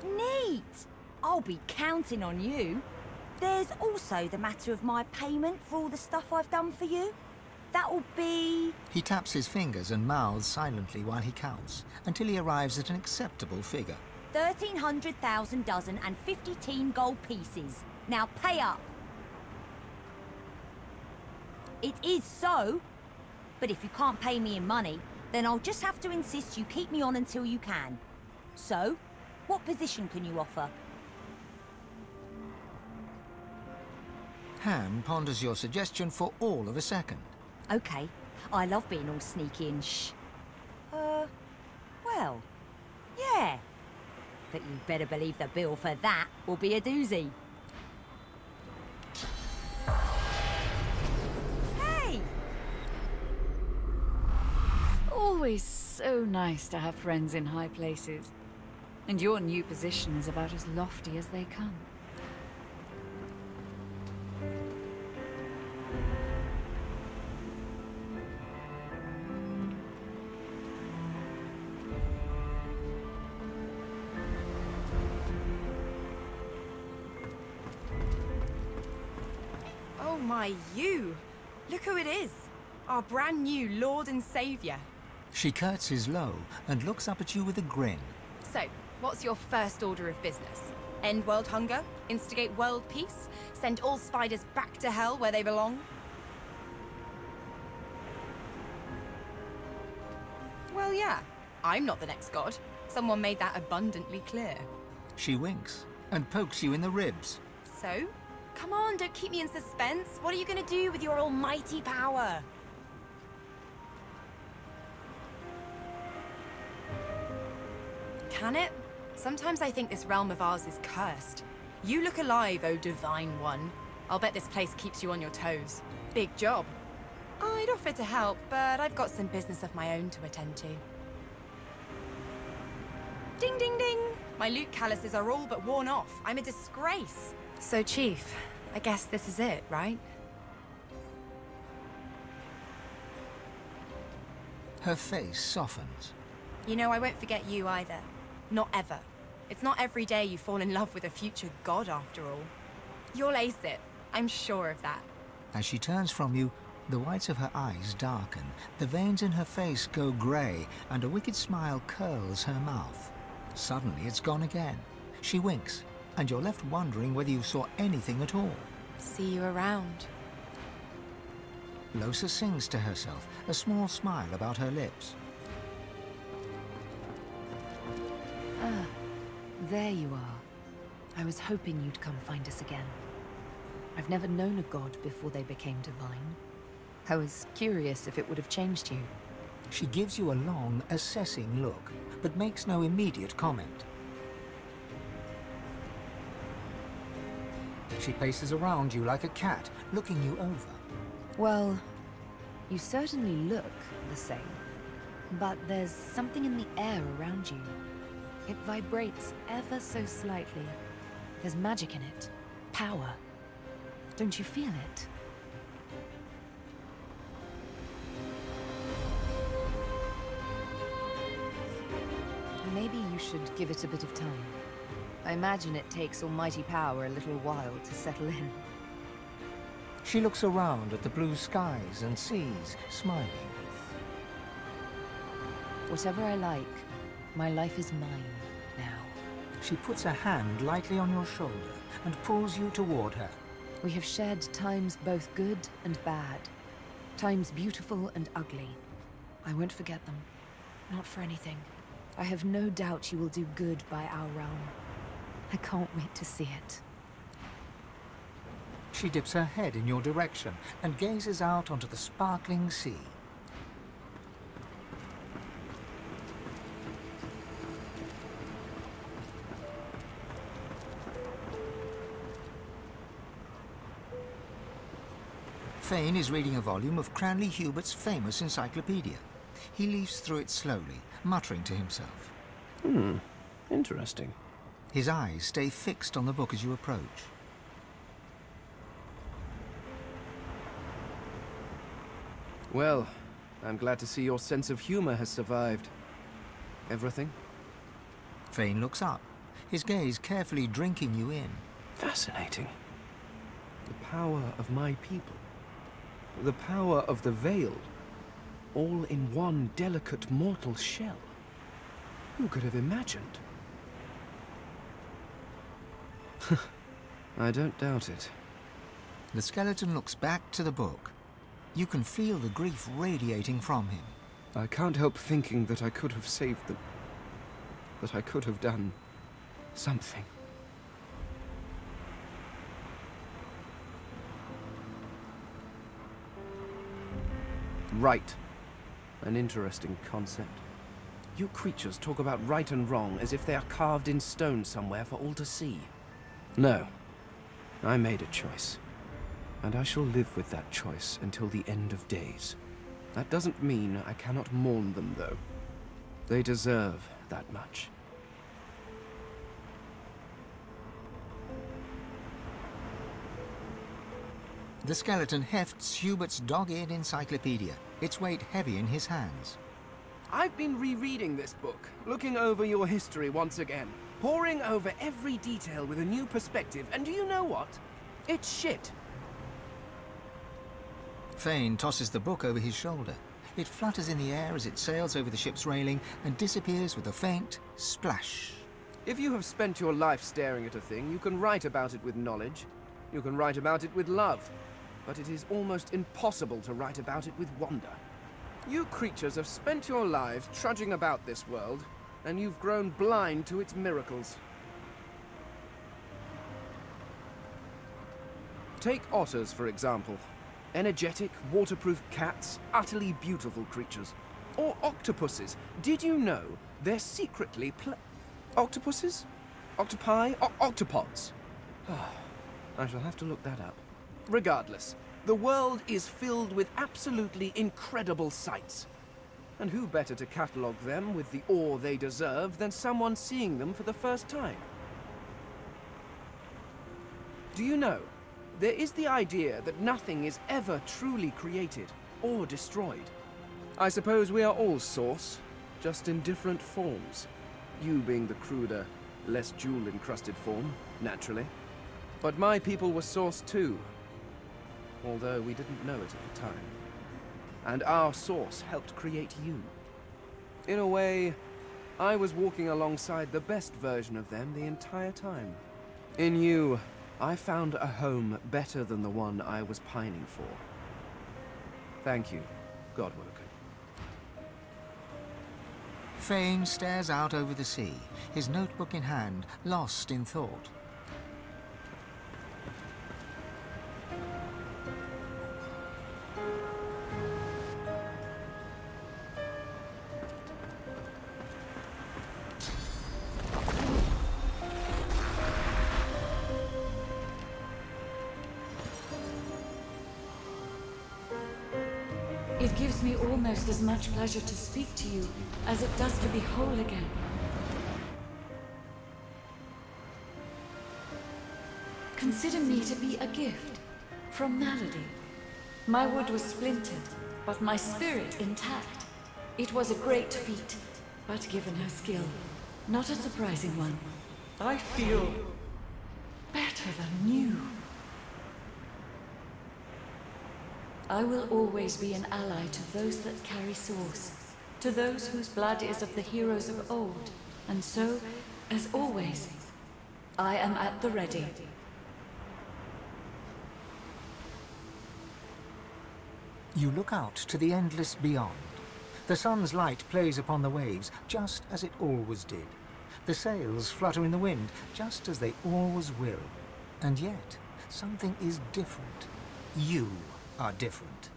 Neat. I'll be counting on you. There's also the matter of my payment for all the stuff I've done for you. That'll be... He taps his fingers and mouths silently while he counts, until he arrives at an acceptable figure. 1,300,000 dozen and 50 teen gold pieces. Now pay up. It is so, but if you can't pay me in money, then I'll just have to insist you keep me on until you can. So, what position can you offer? Han ponders your suggestion for all of a second. Okay, I love being all sneaky and well, yeah. But you better believe the bill for that will be a doozy. Hey! Always so nice to have friends in high places. And your new position is about as lofty as they come. Oh my, you! Look who it is! Our brand new Lord and Saviour. She curtsies low and looks up at you with a grin. So, what's your first order of business? End world hunger? Instigate world peace? Send all spiders back to hell where they belong? Well, yeah. I'm not the next god. Someone made that abundantly clear. She winks and pokes you in the ribs. So? Come on, don't keep me in suspense. What are you gonna do with your almighty power? Can it? Sometimes I think this realm of ours is cursed. You look alive, oh divine one. I'll bet this place keeps you on your toes. Big job. I'd offer to help, but I've got some business of my own to attend to. Ding ding ding! My loot calluses are all but worn off. I'm a disgrace. So, Chief, I guess this is it, right? Her face softens. You know, I won't forget you either. Not ever. It's not every day you fall in love with a future god, after all. You'll ace it. I'm sure of that. As she turns from you, the whites of her eyes darken, the veins in her face go grey, and a wicked smile curls her mouth. Suddenly it's gone again. She winks, and you're left wondering whether you saw anything at all. See you around. Lohse sings to herself, a small smile about her lips. Ah, there you are. I was hoping you'd come find us again. I've never known a god before they became divine. I was curious if it would have changed you. She gives you a long, assessing look, but makes no immediate comment. She paces around you like a cat, looking you over. Well, you certainly look the same. But there's something in the air around you. It vibrates ever so slightly. There's magic in it. Power. Don't you feel it? Maybe you should give it a bit of time. I imagine it takes almighty power a little while to settle in. She looks around at the blue skies and seas, smiling. Whatever I like, my life is mine now. She puts a hand lightly on your shoulder and pulls you toward her. We have shared times both good and bad. Times beautiful and ugly. I won't forget them. Not for anything. I have no doubt you will do good by our realm. I can't wait to see it. She dips her head in your direction and gazes out onto the sparkling sea. Fane is reading a volume of Cranley Hubert's famous encyclopedia. He leafs through it slowly, muttering to himself. Interesting. His eyes stay fixed on the book as you approach. Well, I'm glad to see your sense of humor has survived. Everything? Fane looks up, his gaze carefully drinking you in. Fascinating. The power of my people. The power of the Veiled. All in one delicate mortal shell. Who could have imagined? I don't doubt it. The skeleton looks back to the book. You can feel the grief radiating from him. I can't help thinking that I could have saved them. That I could have done something. Right. An interesting concept. You creatures talk about right and wrong as if they are carved in stone somewhere for all to see. No. I made a choice. And I shall live with that choice until the end of days. That doesn't mean I cannot mourn them, though. They deserve that much. The skeleton hefts Hubert's dog-eared encyclopedia, its weight heavy in his hands. I've been rereading this book, looking over your history once again, poring over every detail with a new perspective, and do you know what? It's shit. Fane tosses the book over his shoulder. It flutters in the air as it sails over the ship's railing and disappears with a faint splash. If you have spent your life staring at a thing, you can write about it with knowledge. You can write about it with love. But it is almost impossible to write about it with wonder. You creatures have spent your lives trudging about this world, and you've grown blind to its miracles. Take otters, for example. Energetic, waterproof cats, utterly beautiful creatures. Or octopuses. Did you know they're secretly octopuses? Octopi? Octopods. I shall have to look that up. Regardless, the world is filled with absolutely incredible sights. And who better to catalogue them with the awe they deserve than someone seeing them for the first time? Do you know, there is the idea that nothing is ever truly created or destroyed. I suppose we are all Source, just in different forms. You being the cruder, less jewel-encrusted form, naturally. But my people were Source too, although we didn't know it at the time. And our Source helped create you. In a way, I was walking alongside the best version of them the entire time. In you, I found a home better than the one I was pining for. Thank you, Godwoken. Fane stares out over the sea, his notebook in hand, lost in thought. It gives me almost as much pleasure to speak to you as it does to be whole again. Consider me to be a gift from Malady. My wood was splintered, but my spirit intact. It was a great feat, but given her skill, not a surprising one. I feel better than new. I will always be an ally to those that carry Source, to those whose blood is of the heroes of old. And so, as always, I am at the ready. You look out to the endless beyond. The sun's light plays upon the waves, just as it always did. The sails flutter in the wind, just as they always will. And yet, something is different. You are different.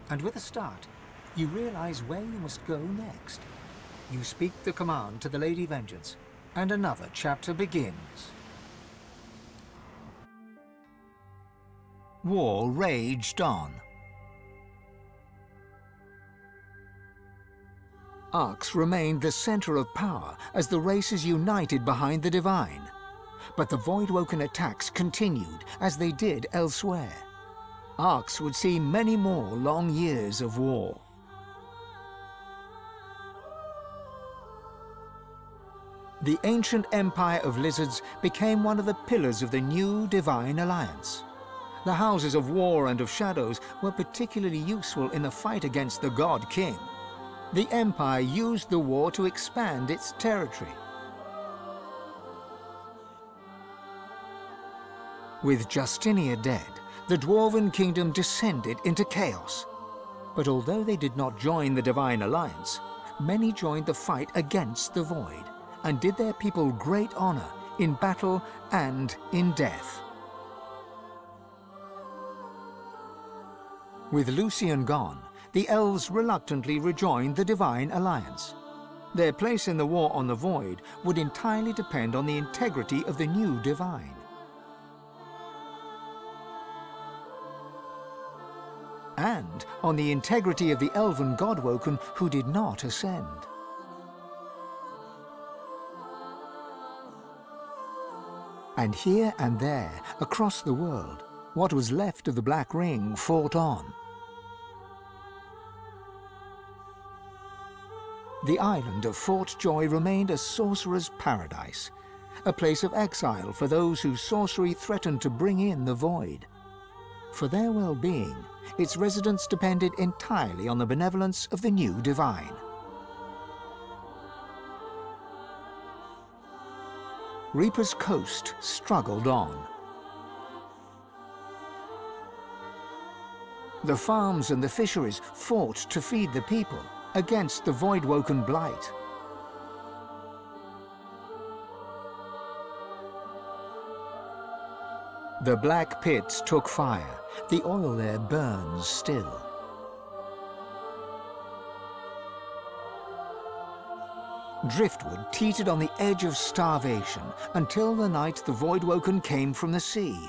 And with a start, you realize where you must go next. You speak the command to the Lady Vengeance, and another chapter begins. War raged on. Arx remained the center of power as the races united behind the Divine. But the Voidwoken attacks continued as they did elsewhere. Arx would see many more long years of war. The ancient empire of lizards became one of the pillars of the new Divine Alliance. The houses of war and of shadows were particularly useful in the fight against the God King. The Empire used the war to expand its territory. With Justinia dead, the Dwarven kingdom descended into chaos. But although they did not join the Divine Alliance, many joined the fight against the Void, and did their people great honor in battle and in death. With Lucian gone, the elves reluctantly rejoined the Divine Alliance. Their place in the war on the Void would entirely depend on the integrity of the new Divine. And on the integrity of the elven Godwoken who did not ascend. And here and there, across the world, what was left of the Black Ring fought on. The island of Fort Joy remained a sorcerer's paradise, a place of exile for those whose sorcery threatened to bring in the Void. For their well-being, its residents depended entirely on the benevolence of the new Divine. Reaper's Coast struggled on. The farms and the fisheries fought to feed the people against the Voidwoken blight. The black pits took fire. The oil there burns still. Driftwood teetered on the edge of starvation until the night the Voidwoken came from the sea.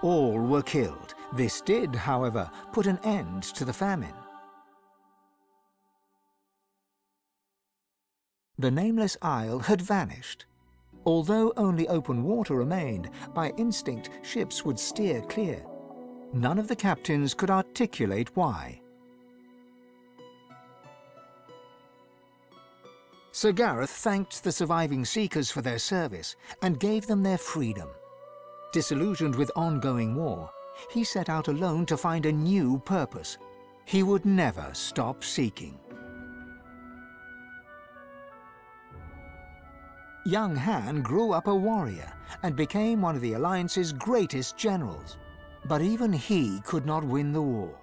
All were killed. This did, however, put an end to the famine. The nameless isle had vanished. Although only open water remained, by instinct ships would steer clear. None of the captains could articulate why. Sir Gareth thanked the surviving Seekers for their service and gave them their freedom. Disillusioned with ongoing war, he set out alone to find a new purpose. He would never stop seeking. Young Han grew up a warrior and became one of the Alliance's greatest generals. But even he could not win the war.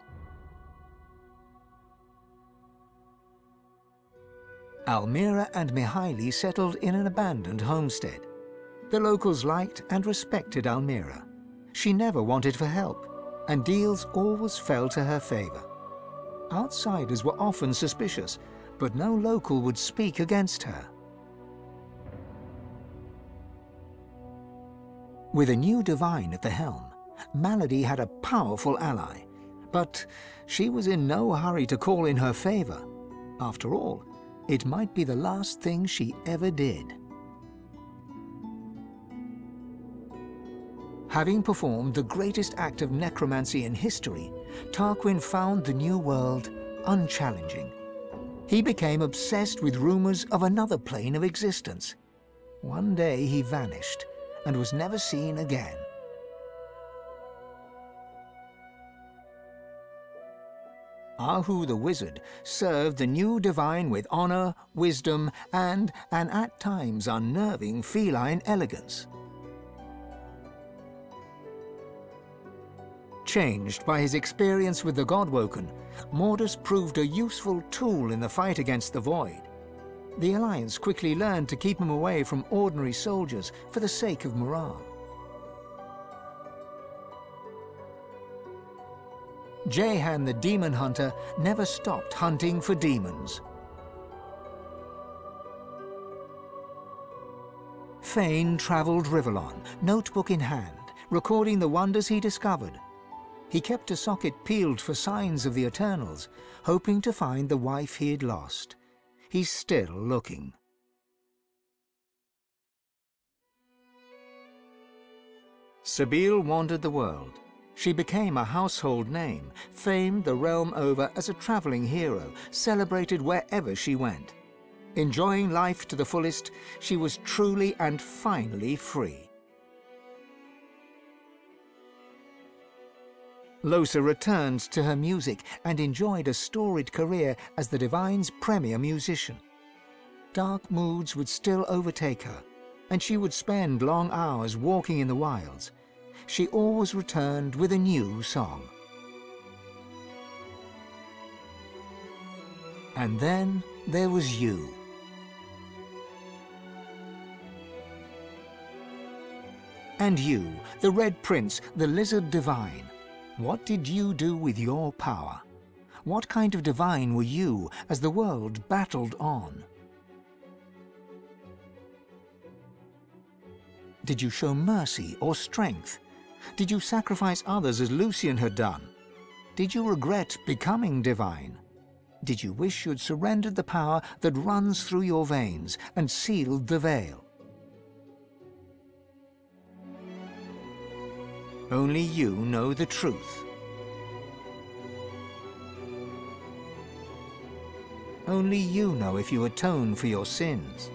Almira and Mihaili settled in an abandoned homestead. The locals liked and respected Almira. She never wanted for help, and deals always fell to her favor. Outsiders were often suspicious, but no local would speak against her. With a new Divine at the helm, Malady had a powerful ally, but she was in no hurry to call in her favor. After all, it might be the last thing she ever did. Having performed the greatest act of necromancy in history, Tarquin found the new world unchallenging. He became obsessed with rumors of another plane of existence. One day he vanished and was never seen again. Ahu the Wizard served the new Divine with honor, wisdom, and an at times unnerving feline elegance. Changed by his experience with the Godwoken, Mordus proved a useful tool in the fight against the Void. The Alliance quickly learned to keep him away from ordinary soldiers for the sake of morale. Jehan the Demon Hunter never stopped hunting for demons. Fane traveled Rivellon, notebook in hand, recording the wonders he discovered. He kept a socket peeled for signs of the Eternals, hoping to find the wife he had lost. He's still looking. Sabine wandered the world. She became a household name, famed the realm over as a traveling hero, celebrated wherever she went. Enjoying life to the fullest, she was truly and finally free. Lohse returned to her music and enjoyed a storied career as the Divine's premier musician. Dark moods would still overtake her, and she would spend long hours walking in the wilds. she always returned with a new song. And then there was you. And you, the Red Prince, the Lizard Divine. What did you do with your power? What kind of divine were you as the world battled on? Did you show mercy or strength? Did you sacrifice others as Lucian had done? Did you regret becoming divine? Did you wish you'd surrendered the power that runs through your veins and sealed the veil? Only you know the truth. Only you know if you atone for your sins.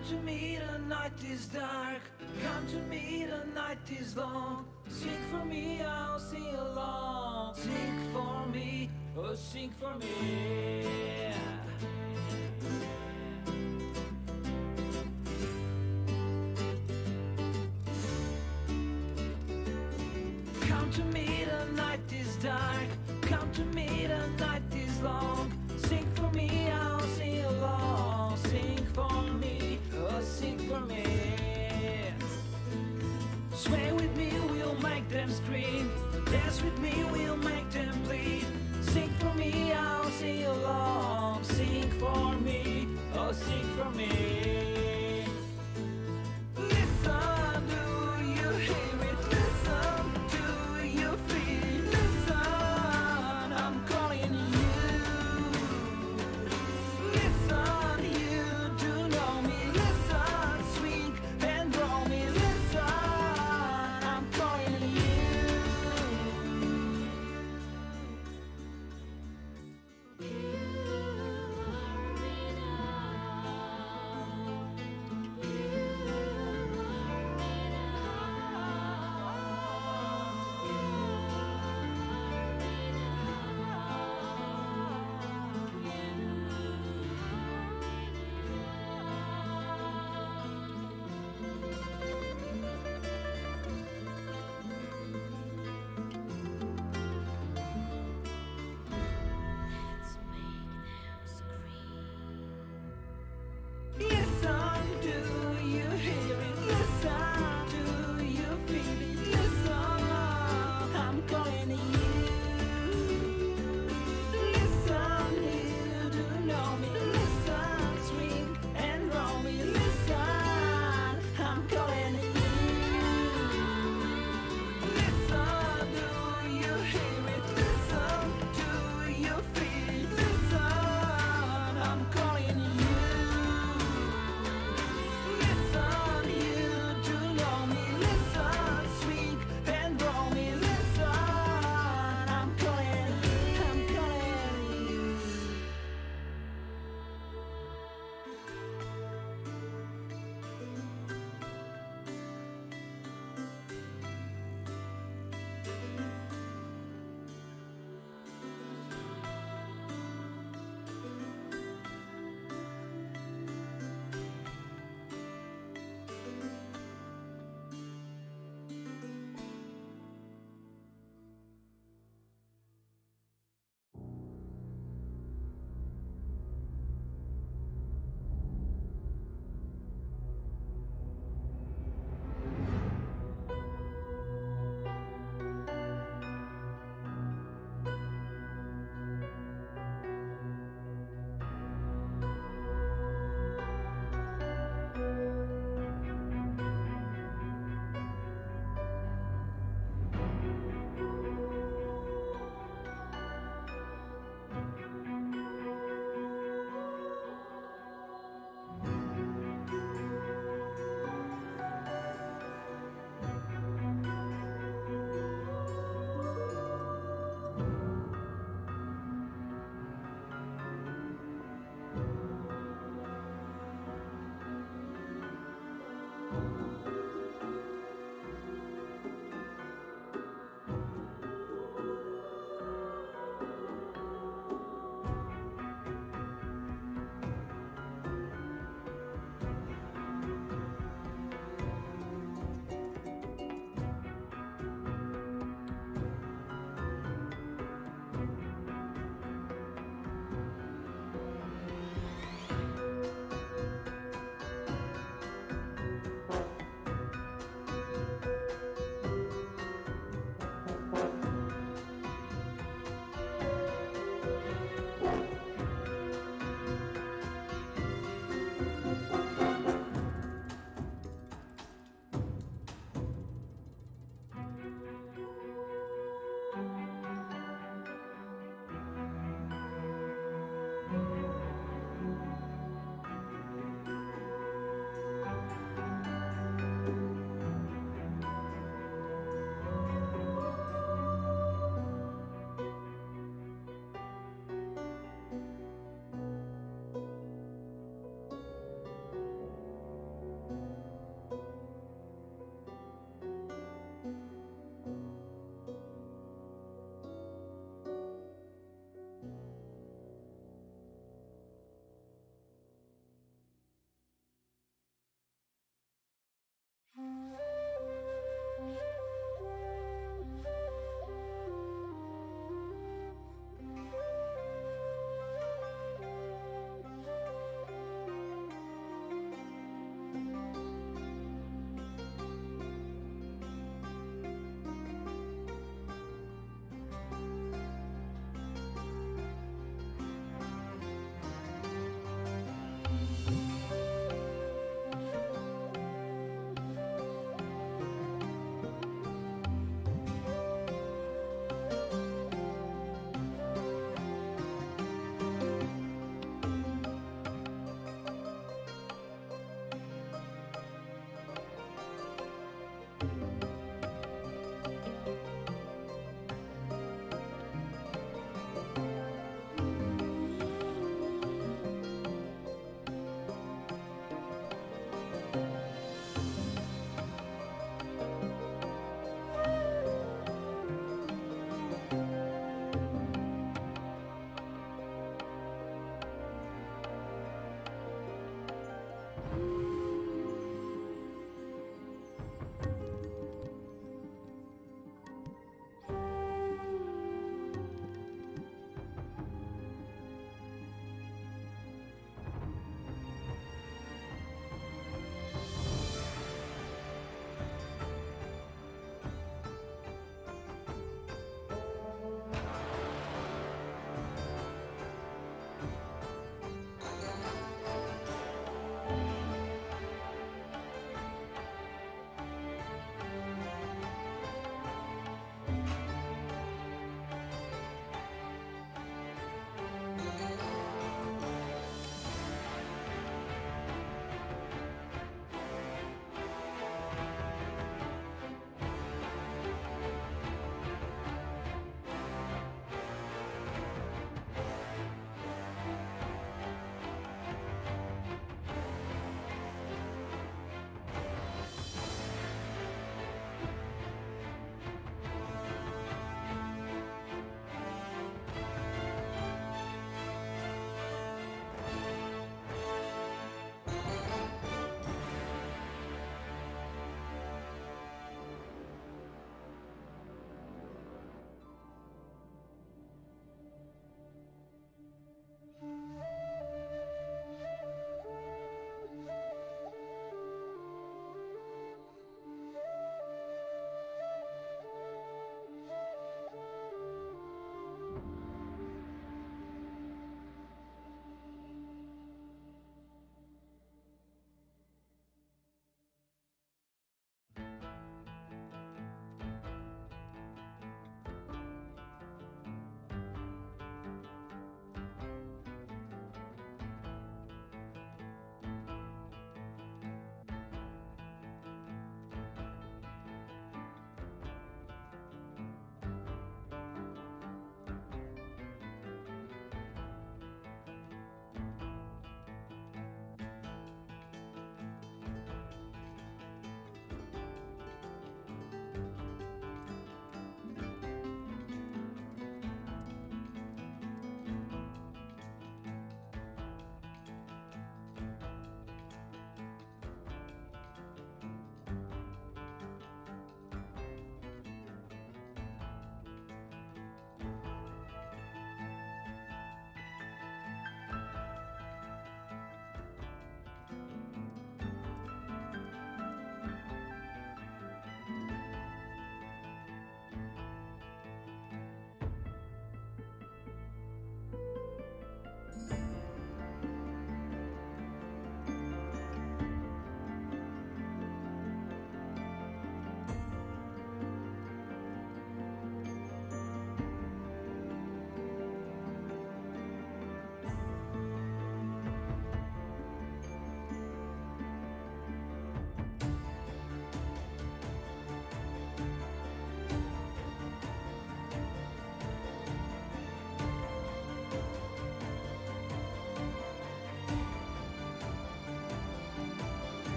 Come to me, the night is dark. Come to me, the night is long. Sing for me, I'll sing along. Sing for me, oh sing for me. Come to me, the night is dark. Come to me, the night is long. Sing for me, I'll sing along. Sing for me, oh sing for me. Sway with me, we'll make them scream. Dance with me, we'll make them bleed. Sing for me, I'll sing along. Sing for me, oh sing for me.